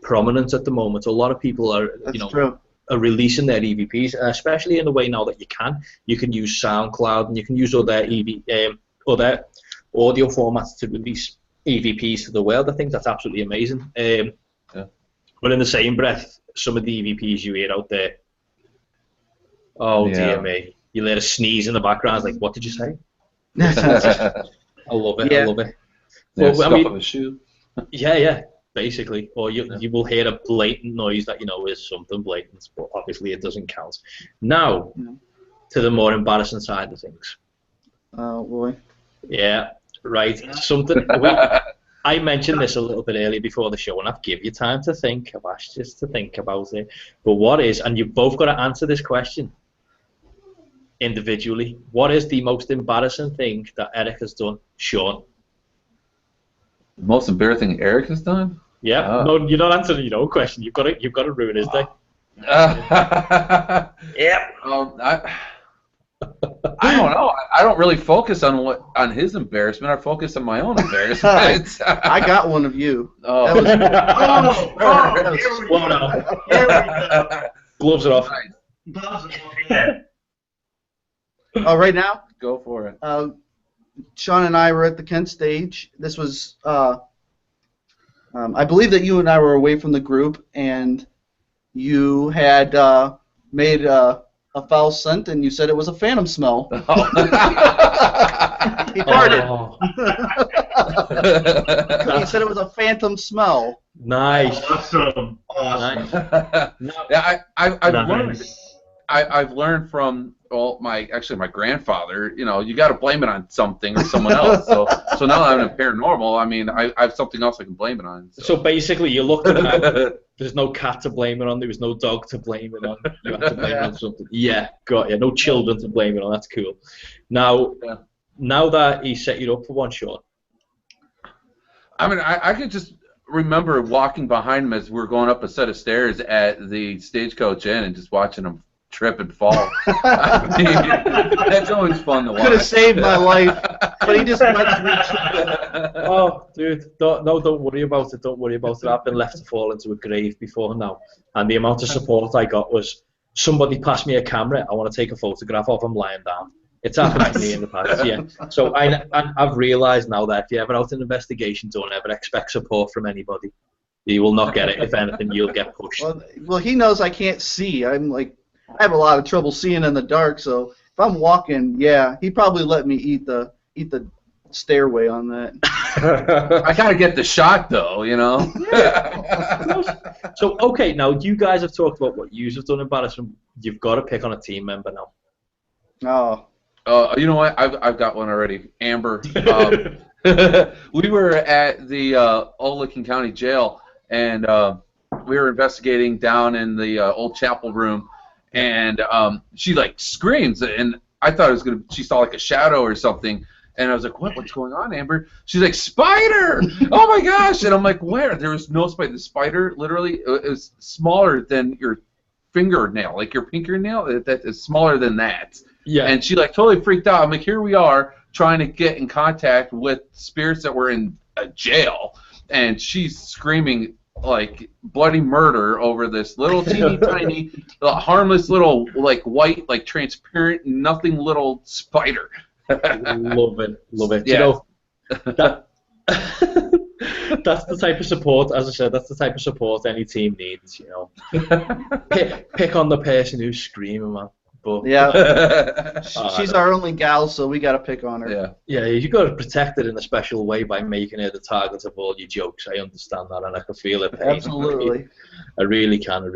prominent at the moment. A lot of people are, are releasing their EVPs, especially in the way now that you can use SoundCloud and you can use other other audio formats to release EVPs to the world. I think that's absolutely amazing. But in the same breath, some of the EVPs you hear out there, dear me, you let a sneeze in the background. It's like, what did you say? I love it. I love it. Well, stuff on the shoe. Yeah. Basically, or you will hear a blatant noise that is something blatant, but obviously it doesn't count. Now, to the more embarrassing side of things. Oh boy. Yeah, right. I mentioned this a little bit earlier before the show, and I've given you time to think. I've asked you to think about it. But what is, and you've both got to answer this question individually, what is the most embarrassing thing that Eric has done? Sean? The most embarrassing thing Eric has done? Yeah. No, you're not answering your own question. You've got to ruin his day. Yep. I don't know. I don't really focus on his embarrassment. I focus on my own embarrassment. I got one of you. Oh. Gloves it off. Gloves it off. Yeah. Oh, right now? Go for it. Sean and I were at the Kent stage. This was, I believe that you and I were away from the group, and you had made a foul scent, and you said it was a phantom smell. He farted. He said it was a phantom smell. Nice. Awesome. Nice. Yeah, I've learned from my grandfather. You got to blame it on something or someone else. So now that I'm in paranormal, I mean, I have something else I can blame it on. So basically, you looked at There's no cat to blame it on. There was no dog to blame it on. You had to blame it on something. Yeah, got you. No children to blame it on. That's cool. Now, now that he set you up for one, Sean. I mean, I could just remember walking behind him as we were going up a set of stairs at the Stagecoach Inn and just watching him trip and fall. I mean, that's always fun to watch. Could have saved my life, but he just went through. Oh, dude, don't worry about it. Don't worry about it. I've been left to fall into a grave before now, and the amount of support I got was somebody passed me a camera. I want to take a photograph of him lying down. It's happened to me in the past, yeah. So I've realised now that if you're ever out in an investigation, don't ever expect support from anybody. You will not get it. If anything, you'll get pushed. Well, he knows I can't see. I have a lot of trouble seeing in the dark, so if I'm walking, yeah, he'd probably let me eat the stairway on that. I gotta get the shot though, you know. Yeah. So okay, now you guys have talked about what you have done embarrassment. You've got to pick on a team member now. Oh. You know what? I've got one already. Amber. We were at the Old Licking County Jail, and we were investigating down in the old chapel room, and she like screams, and I thought it was she saw like a shadow or something, and I was like, what's going on, Amber? She's like, spider! Oh my gosh! And I'm like, where? There was no spider. The spider literally is smaller than your fingernail, like your pinky nail. That is smaller than that. Yeah. And she like totally freaked out. I'm like, here we are trying to get in contact with spirits that were in a jail, and she's screaming like bloody murder over this little teeny tiny, harmless little like white, like transparent, nothing little spider. Love it. Yeah. You know, that's the type of support, as I said, that's the type of support any team needs, you know. Pick on the person who's screaming, man. But, yeah, she's our only gal, so we got to pick on her. Yeah, you got to protect her in a special way by making her the target of all your jokes. I understand that, and I can feel it. Absolutely. I really can.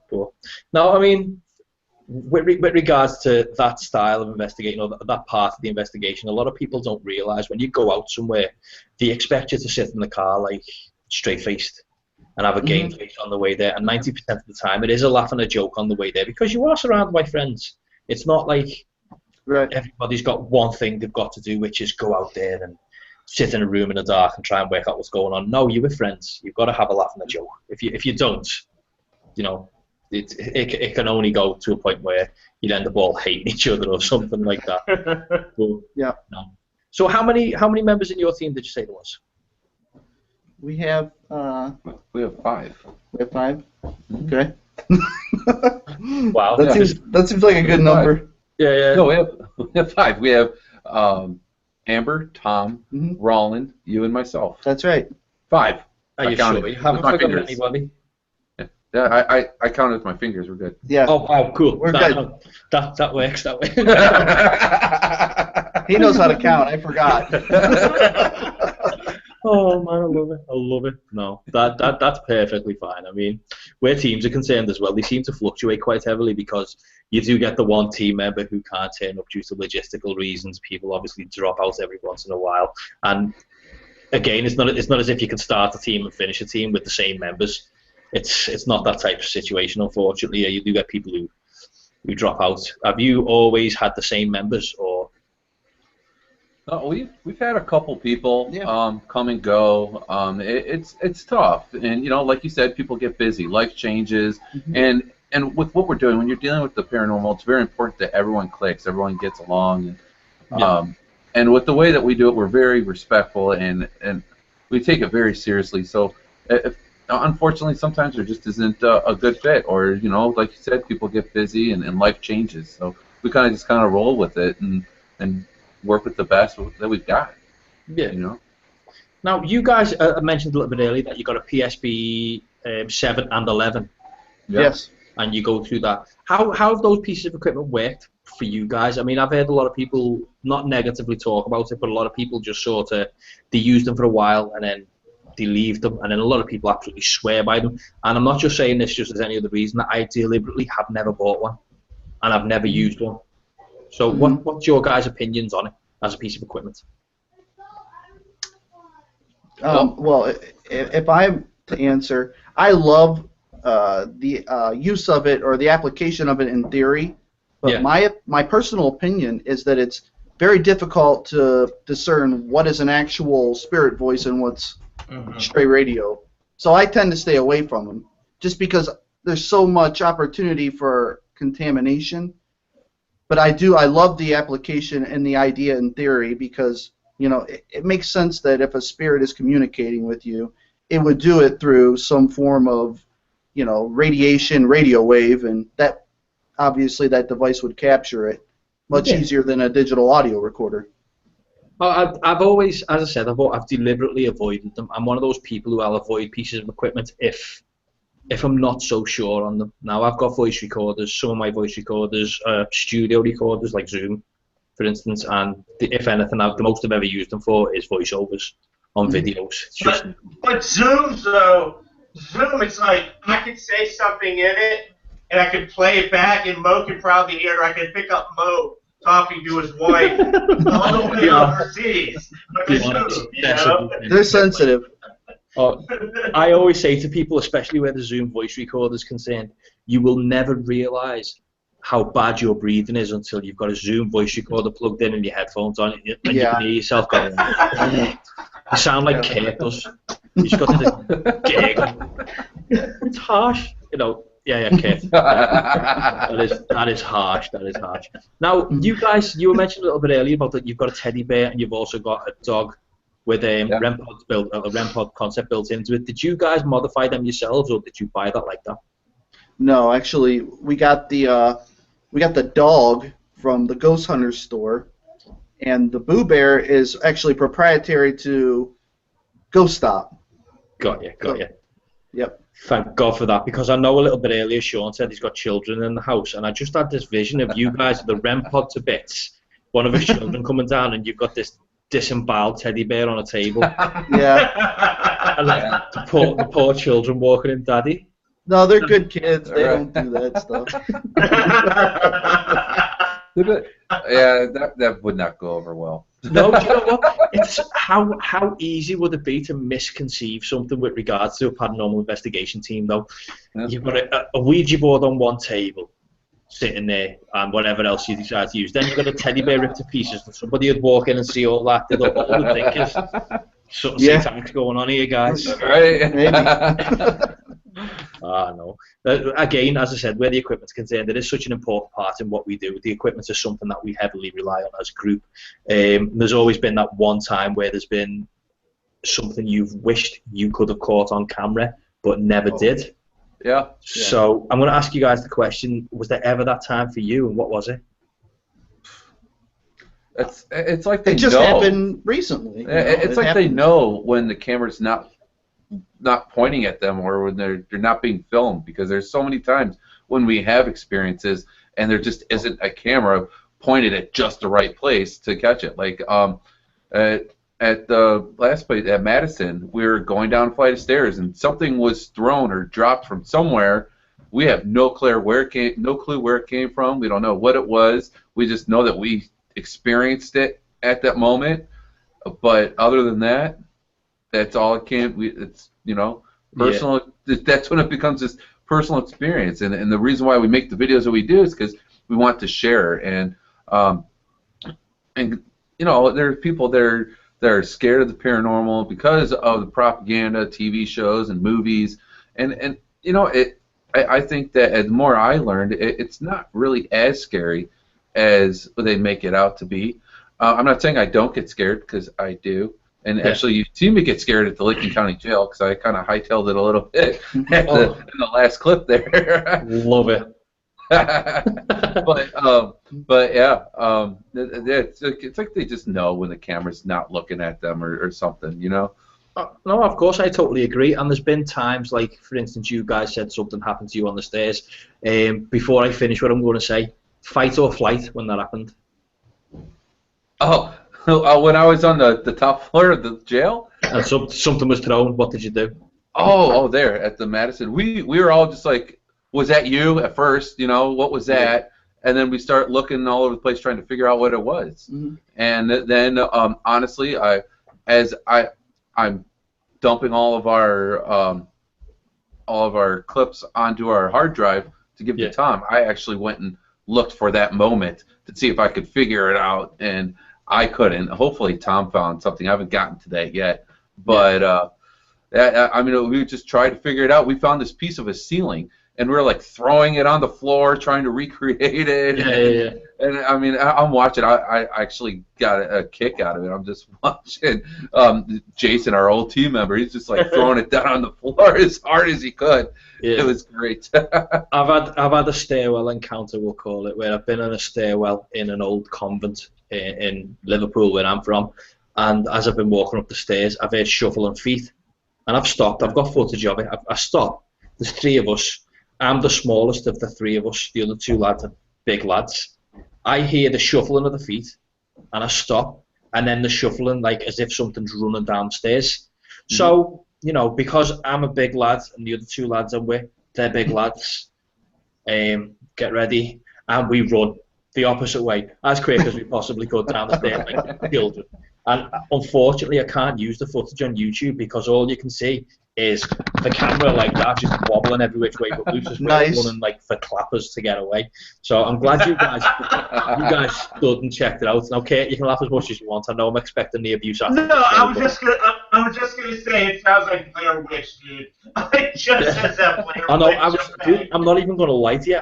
But no, I mean, with regards to that style of investigating, or that part of the investigation, a lot of people don't realise when you go out somewhere, they expect you to sit in the car like straight-faced and have a game face on the way there, and 90% of the time it is a laugh and a joke on the way there, because you are surrounded by friends. It's not like everybody's got one thing they've got to do, which is go out there and sit in a room in the dark and try and work out what's going on. No, you're with friends. You've got to have a laugh and a joke. If you don't, you know, it can only go to a point where you'd end up all hating each other or something like that. But, yeah. No. So how many members in your team did you say there was? We have 5. We have 5? Okay. Wow. That seems like a good number. Yeah. No, we have 5. We have Amber, Tom, Roland, you, and myself. That's right. 5. Are you sure? You haven't forgotten anybody? Yeah, I counted with my fingers. We're good. Yeah. Oh, wow, cool. We're good. That works that way. He knows how to count. I forgot. Oh man, I love it. No, that's perfectly fine. I mean, where teams are concerned as well, they seem to fluctuate quite heavily, because you do get the one team member who can't turn up due to logistical reasons. People obviously drop out every once in a while, and again, it's not as if you can start a team and finish a team with the same members. It's not that type of situation, unfortunately. You do get people who drop out. Have you always had the same members, or? We've had a couple people come and go. It's tough, and you know, like you said, people get busy, life changes, and with what we're doing, when you're dealing with the paranormal, it's very important that everyone clicks, everyone gets along, and with the way that we do it, we're very respectful, and we take it very seriously. So, unfortunately, sometimes there just isn't a good fit, or you know, like you said, people get busy and life changes. So we kind of roll with it and work with the best that we've got. Yeah. You know. Now, you guys mentioned a little bit earlier that you got a PSB 7 and 11. Yes. And you go through that. How have those pieces of equipment worked for you guys? I mean, I've heard a lot of people not negatively talk about it, but a lot of people just sort of, they use them for a while and then they leave them, and then a lot of people absolutely swear by them. And I'm not just saying this just as any other reason. I deliberately have never bought one, and I've never used one. So what's your guys' opinions on it as a piece of equipment? Well, if I'm to answer, I love use of it or the application of it in theory. But my personal opinion is that it's very difficult to discern what is an actual spirit voice and what's stray radio. So I tend to stay away from them, just because there's so much opportunity for contamination. But I love the application and the idea in theory, because it makes sense that if a spirit is communicating with you, it would do it through some form of radiation, radio wave, and that obviously that device would capture it much easier than a digital audio recorder. I've always, as I said, I've deliberately avoided them. I'm one of those people who I'll avoid pieces of equipment if I'm not so sure on them. Now, I've got voice recorders. Some of my voice recorders are studio recorders, like Zoom, for instance, and if anything, the most I've ever used them for is voiceovers on videos. But Zoom, it's like I could say something in it, and I could play it back, and Mo could probably hear it, or I could pick up Mo talking to his wife all the way overseas. They're sensitive. I always say to people, especially where the Zoom voice recorder is concerned, you will never realize how bad your breathing is until you've got a Zoom voice recorder plugged in and your headphones on, and you can hear yourself going. You sound like Kurt does. You just got to giggle. It's harsh, Yeah, Kurt. That is harsh. That is harsh. Now, you guys, you were mentioning a little bit earlier about that you've got a teddy bear and you've also got a dog with a REM pod concept built into it. Did you guys modify them yourselves, or did you buy that like that? No, actually, we got the dog from the Ghost Hunters store, and the Boo Bear is actually proprietary to Ghost Stop. Got you. Yep. Thank God for that, because I know a little bit earlier Sean said he's got children in the house, and I just had this vision of you guys with the REM pod to bits, one of his children coming down, and you've got this disemboweled teddy bear on a table. Yeah. And the poor children walking in, Daddy. No, they're good kids. They don't do that stuff. Yeah, that would not go over well. No, do you know what? It's how easy would it be to misconceive something with regards to a paranormal investigation team, though? Yeah. You've got a Ouija board on one table, sitting there, and whatever else you decide to use. Then you've got a teddy bear ripped to pieces, and somebody would walk in and see all that. They'd all think is something satanic going on here, guys. Right? Maybe. No. Again, as I said, where the equipment's concerned, it is such an important part in what we do. The equipment is something that we heavily rely on as a group. There's always been that one time where there's been something you've wished you could have caught on camera, but never did. Yeah. So I'm going to ask you guys the question, was there ever that time for you, and what was it? It's like they know. It just happened recently. It's like they know when the camera's not pointing at them, or when they're not being filmed, because there's so many times when we have experiences and there just isn't a camera pointed at just the right place to catch it. Like at the last place at Madison, we were going down a flight of stairs and something was thrown or dropped from somewhere. We have no clue where it came from. We don't know what it was. We just know that we experienced it at that moment. But other than that, that's all it can. It's personal. Yeah. That's when it becomes this personal experience, and the reason why we make the videos that we do is because we want to share. And there are people that are scared of the paranormal because of the propaganda, TV shows, and movies. And I think that the more I learned, it's not really as scary as they make it out to be. I'm not saying I don't get scared, because I do. And actually, you see me get scared at the Licking County Jail, because I kind of hightailed it a little bit in the last clip there. Love it. but yeah, it's like they just know when the camera's not looking at them or something, No, of course, I totally agree. And there's been times, like, for instance, you guys said something happened to you on the stairs. Before I finish what I'm going to say, fight or flight when that happened? Oh. When I was on the top floor of the jail, and something was thrown. What did you do? Oh, there at the Madison, we were all just like, "Was that you?" At first, what was that? And then we start looking all over the place trying to figure out what it was. Mm-hmm. And then, honestly, I'm dumping all of our all of our clips onto our hard drive to give to Tom, I actually went and looked for that moment to see if I could figure it out, and I couldn't. Hopefully Tom found something. I haven't gotten to that yet, but I mean, we just tried to figure it out. We found this piece of a ceiling, and we were like throwing it on the floor, trying to recreate it. And I mean, I'm watching. I actually got a kick out of it. I'm just watching Jason, our old team member. He's just like throwing it down on the floor as hard as he could. It was great. I've had a stairwell encounter, we'll call it, where I've been in a stairwell in an old convent in Liverpool, where I'm from, and as I've been walking up the stairs, I've heard shuffling feet, and I've stopped. I've got footage of it. I stopped. There's three of us. I'm the smallest of the three of us. The other two lads are big lads. I hear the shuffling of the feet, and I stop, and then the shuffling, like as if something's running downstairs. So, you know, because I'm a big lad, and the other two lads I'm with, they're big lads, get ready, and we run the opposite way, as quick as we possibly could down the stairs like children. And unfortunately, I can't use the footage on YouTube because all you can see is the camera like that, just wobbling every which way, but Luke's just running like for clappers to get away. So I'm glad you guys stood and checked it out. Now, Kate, you can laugh as much as you want. I know I'm expecting the abuse after. No, I was just gonna say it sounds like Blair Witch, dude. I just said that Blair Witch. Dude, I'm not even gonna lie to you.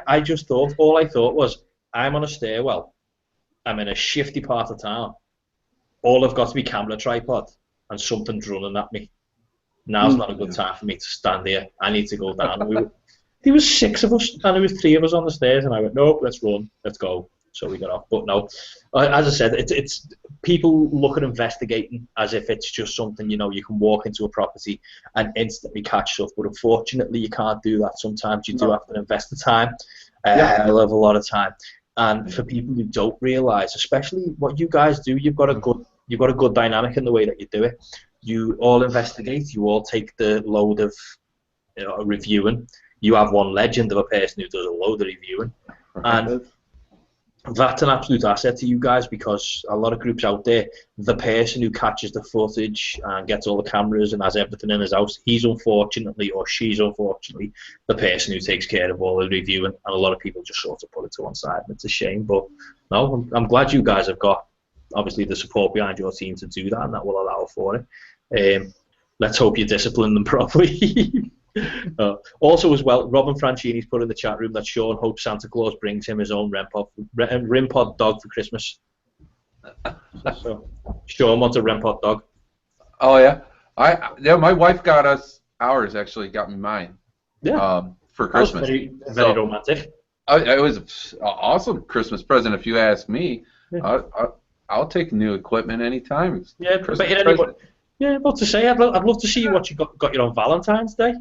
All I thought was, I'm on a stairwell. I'm in a shifty part of town. All I've got to be camera tripod, and something's running at me. Now's not a good time for me to stand here. I need to go down. There was 6 of us, and there was 3 of us on the stairs, and I went, nope, let's run, let's go. So we got off. But no, as I said, it's people look at investigating as if it's just something, you know, you can walk into a property and instantly catch stuff. But unfortunately, you can't do that. Sometimes you do have to invest the time, a lot of time. And for people who don't realise, especially what you guys do, you've got a good dynamic in the way that you do it. You all investigate. You all take the load of reviewing. You have one legend of a person who does a load of reviewing, and that's an absolute asset to you guys, because a lot of groups out there, the person who catches the footage and gets all the cameras and has everything in his house, he's unfortunately, or she's unfortunately, the person who takes care of all the reviewing, and a lot of people just sort of put it to one side, and it's a shame. But no, I'm glad you guys have got, obviously, the support behind your team to do that, and that will allow for it. Let's hope you discipline them properly. Also, as well, Robin Franchini's put in the chat room that Sean hopes Santa Claus brings him his own Rimpod dog for Christmas. So Sean wants a Rimpod dog. Oh yeah, my wife got us ours. Actually, got me mine. Yeah. For Christmas. Very romantic. It was an awesome Christmas present, if you ask me. Yeah. I'll take new equipment anytime. Yeah, about to say, I'd love to see what you got your on Valentine's Day.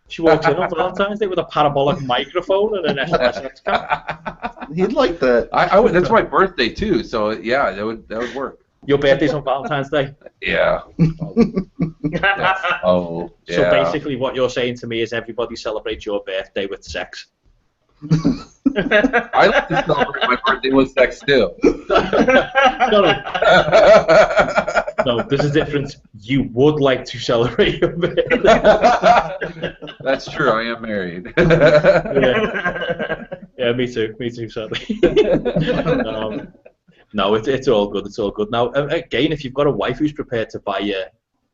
She walks in on Valentine's Day with a parabolic microphone and an SSX cam. He'd like that. That's my birthday too, so yeah, that would work. Your birthday's on Valentine's Day? Yeah. Yes. Oh, yeah. So basically what you're saying to me is everybody celebrates your birthday with sex. I like to celebrate my birthday with sex too. No, there's a difference. You would like to celebrate your birthday. That's true. I am married. Yeah, me too, sadly. No, it's all good. It's all good. Now, again, if you've got a wife who's prepared to buy you,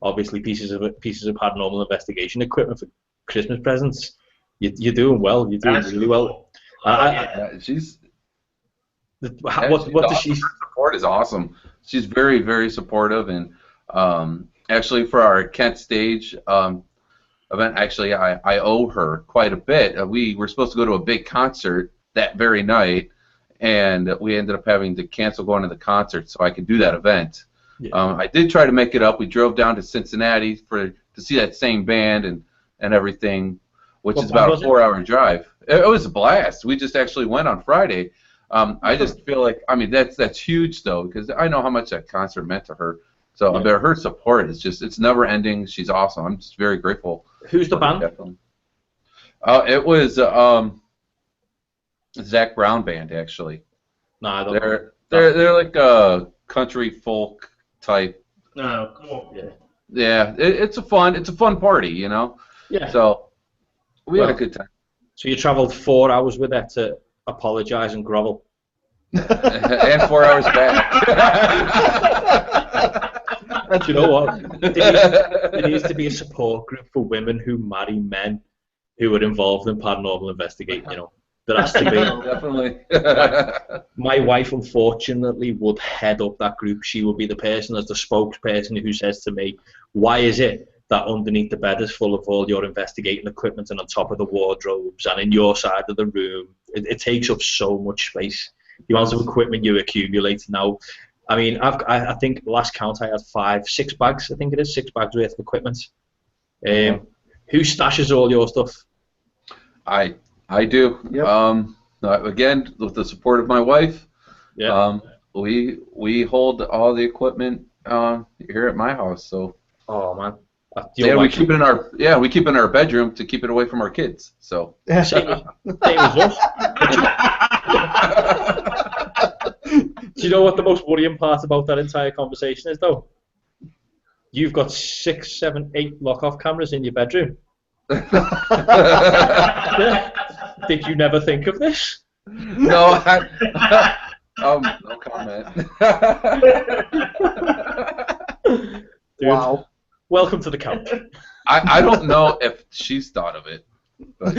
obviously, pieces of paranormal investigation equipment for Christmas presents, you're doing well. You're doing really well. She's. What does she? Her support is awesome. She's very, very supportive, and actually for our Kent Stage event, actually I owe her quite a bit. We were supposed to go to a big concert that very night, and we ended up having to cancel going to the concert so I could do that event. Yeah. I did try to make it up. We drove down to Cincinnati to see that same band and everything, which is about a 4-hour drive. It was a blast. We just actually went on Friday. I just feel like, I mean, that's huge though, because I know how much that concert meant to her. So yeah. Her support is it's never ending. She's awesome. I'm just very grateful. Who's the band? It was Zach Brown band, actually. No, I don't know. They're like a country folk type. Oh, cool. Yeah. Yeah, it's a fun party, you know. Yeah. So We had a good time. So you travelled 4 hours with her to apologise and grovel. And 4 hours back. Do you know what? There needs to be a support group for women who marry men who are involved in paranormal investigating, you know. There has to be. Definitely. My wife, unfortunately, would head up that group. She would be the person as the spokesperson who says to me, why is it that underneath the bed is full of all your investigating equipment and on top of the wardrobes and in your side of the room? It takes up so much space. The amount of equipment you accumulate now. I mean, I think last count I had 6 bags, I think it is, 6 bags worth of equipment. Who stashes all your stuff? I do. Yep. Again, with the support of my wife, Yeah. we hold all the equipment here at my house. So. Oh man. Yeah, we keep it in our bedroom to keep it away from our kids. So. Same as us. Do you know what the most worrying part about that entire conversation is, though? You've got 6, 7, 8 lock-off cameras in your bedroom. Did you never think of this? No, no comment. Dude, wow. Welcome to the couch. I don't know if she's thought of it. But,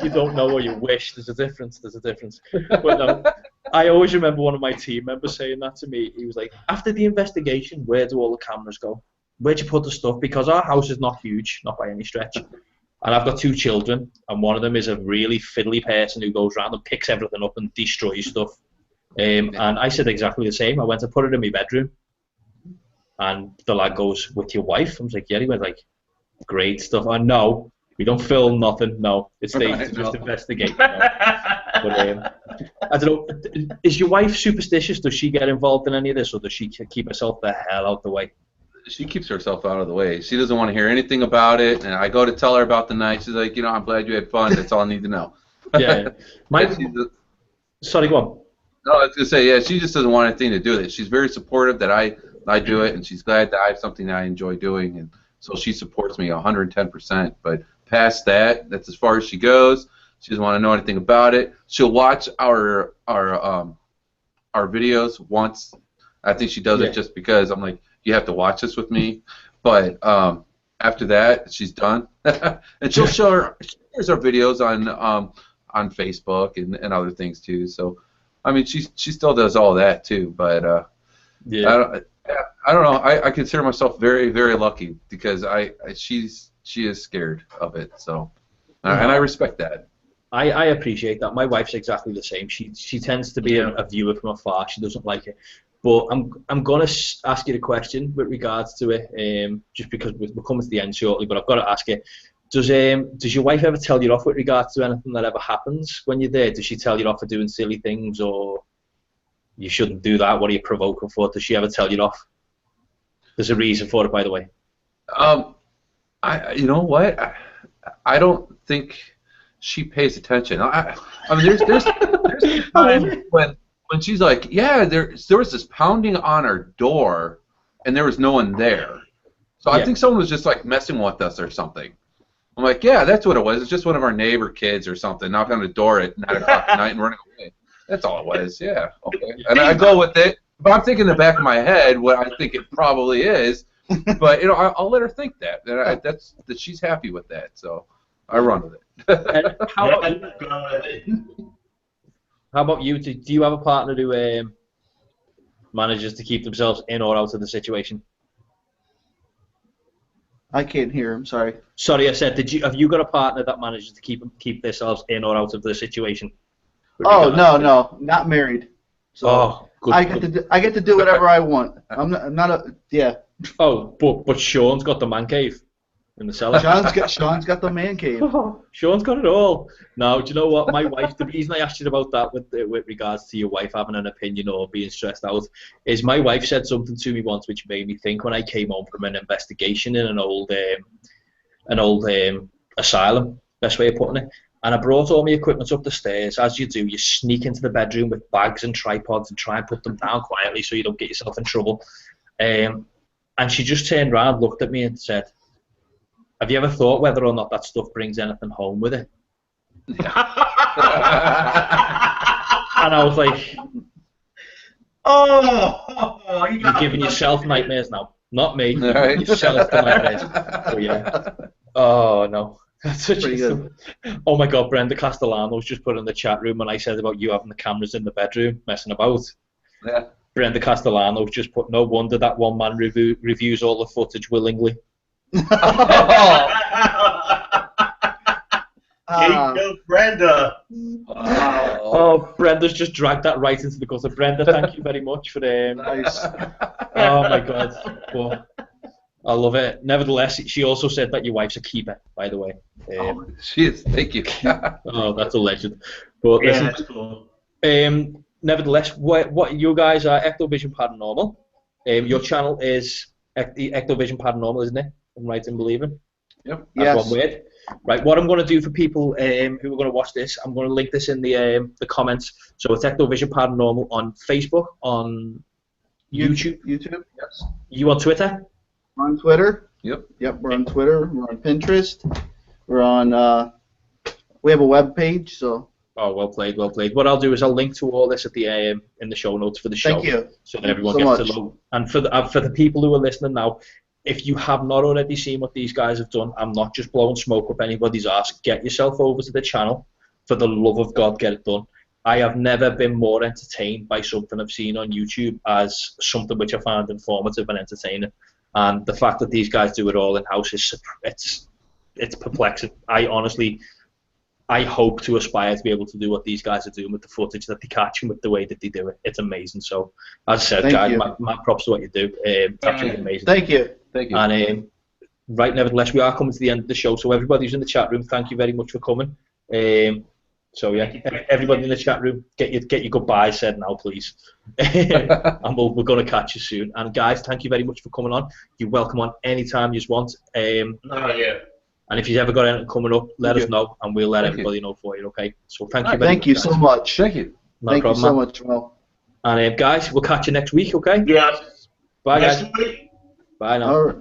you don't know or you wish. There's a difference. But no, I always remember one of my team members saying that to me. He was like, after the investigation, where do all the cameras go? Where'd you put the stuff? Because our house is not huge, not by any stretch. And I've got 2 children, and one of them is a really fiddly person who goes around and picks everything up and destroys stuff. And I said exactly the same. I went to put it in my bedroom. And the lad goes, with your wife? I was like, yeah. He went like, great stuff. I know. We don't film nothing. No, it's they just investigate. No. But I don't know. Is your wife superstitious? Does she get involved in any of this, or does she keep herself the hell out the way? She keeps herself out of the way. She doesn't want to hear anything about it. And I go to tell her about the night. She's like, I'm glad you had fun. That's all I need to know. Yeah. Sorry, go on. No, I was gonna say, yeah. She just doesn't want anything to do with it. She's very supportive that I do it, and she's glad that I have something that I enjoy doing, and so she supports me 110%. But past that, that's as far as she goes. She doesn't want to know anything about it. She'll watch our videos once. I think she does it just because I'm like, you have to watch this with me. But after that, she's done, and she'll shares our videos on Facebook and other things too. So, I mean, she still does all that too. But I don't know. I consider myself very, very lucky because she is scared of it. So, and I respect that. I appreciate that. My wife's exactly the same. She tends to be a viewer from afar. She doesn't like it. But I'm gonna ask you the question with regards to it, just because we're coming to the end shortly. But I've got to ask you: Does your wife ever tell you off with regards to anything that ever happens when you're there? Does she tell you off for doing silly things, or you shouldn't do that? What are you provoking for? Does she ever tell you off? There's a reason for it, by the way. You know what? I don't think she pays attention. I mean, there's times when she's like, yeah, there was this pounding on our door, and there was no one there. So I think someone was just like messing with us or something. I'm like, yeah, that's what it was. It's just one of our neighbor kids or something knocking on the door at 9 o'clock at night and running away. That's all it was. Yeah, okay. And I go with it. But I'm thinking in the back of my head what I think it probably is. But I'll let her think that. That she's happy with that. So I run with it. How about you? Do you have a partner who manages to keep themselves in or out of the situation? I can't hear him. Sorry. Sorry, I said. Have you got a partner that manages to keep themselves in or out of the situation? Oh no, not married. So good. I get to do whatever I want. I'm not a yeah. Oh, but Sean's got the man cave in the cellar. Sean's got the man cave. Sean's got it all. Now, do you know what? My wife. The reason I asked you about that with regards to your wife having an opinion or being stressed out is my wife said something to me once which made me think when I came home from an investigation in an old asylum. Best way of putting it. And I brought all my equipment up the stairs. As you do, you sneak into the bedroom with bags and tripods and try and put them down quietly so you don't get yourself in trouble. And she just turned around, looked at me and said, Have you ever thought whether or not that stuff brings anything home with it? And I was like, oh, you're giving yourself nightmares now. Not me. You're giving yourself the nightmares. But yeah. Oh, no. That's such Pretty good. Oh my God, Brenda Castellano's just put in the chat room when I said about you having the cameras in the bedroom messing about. Yeah. Brenda Castellano's just put, no wonder that one man reviews all the footage willingly. Go, Brenda. Oh, Brenda's just dragged that right into the gutter. Brenda, thank you very much for Nice. Oh my God. Well, I love it. Nevertheless, she also said that your wife's a keeper, by the way. She is. Thank you. Oh, that's a legend. But Yeah, listen, that's cool. Nevertheless, what you guys are Ectovision Paranormal. Your channel is Ectovision Paranormal, isn't it? I'm right in believing. Yep. That's Yes. one word. Right. What I'm going to do for people who are going to watch this, I'm going to link this in the comments. So it's Ectovision Paranormal on Facebook, on YouTube. YouTube. Yes. You on Twitter? We're on Twitter. Yep. Yep. We're on Twitter. We're on Pinterest. We're on. We have a web page. So. Oh, well played, well played. What I'll do is I'll link to all this at the in the show notes for the show. Thank you. So that everyone so gets much. to know. And for the people who are listening now, if you have not already seen what these guys have done, I'm not just blowing smoke up anybody's arse. Get yourself over to the channel. For the love of God, get it done. I have never been more entertained by something I've seen on YouTube as something which I find informative and entertaining. And the fact that these guys do it all in-house is it's perplexing. I hope to aspire to be able to do what these guys are doing with the footage that they catch and with the way that they do it. It's amazing. So, as I said, Thank guys, you. my props to what you do. It's absolutely amazing. Thank you. Thank you. And right, nevertheless, we are coming to the end of the show. So everybody who's in the chat room, thank you very much for coming. So yeah, everybody in the chat room, get your goodbyes said now, please. And we're going to catch you soon. And guys, thank you very much for coming on. You're welcome on anytime you want. Yeah. And if you've ever got anything coming up, let us know, and we'll let everybody know for you. Okay? So thank you very much. Thank you so much. Thank you. No Thank problem, you so man. much, Will. And guys, we'll catch you next week. Okay? Yeah. Bye, guys. Next week. Bye now. All right.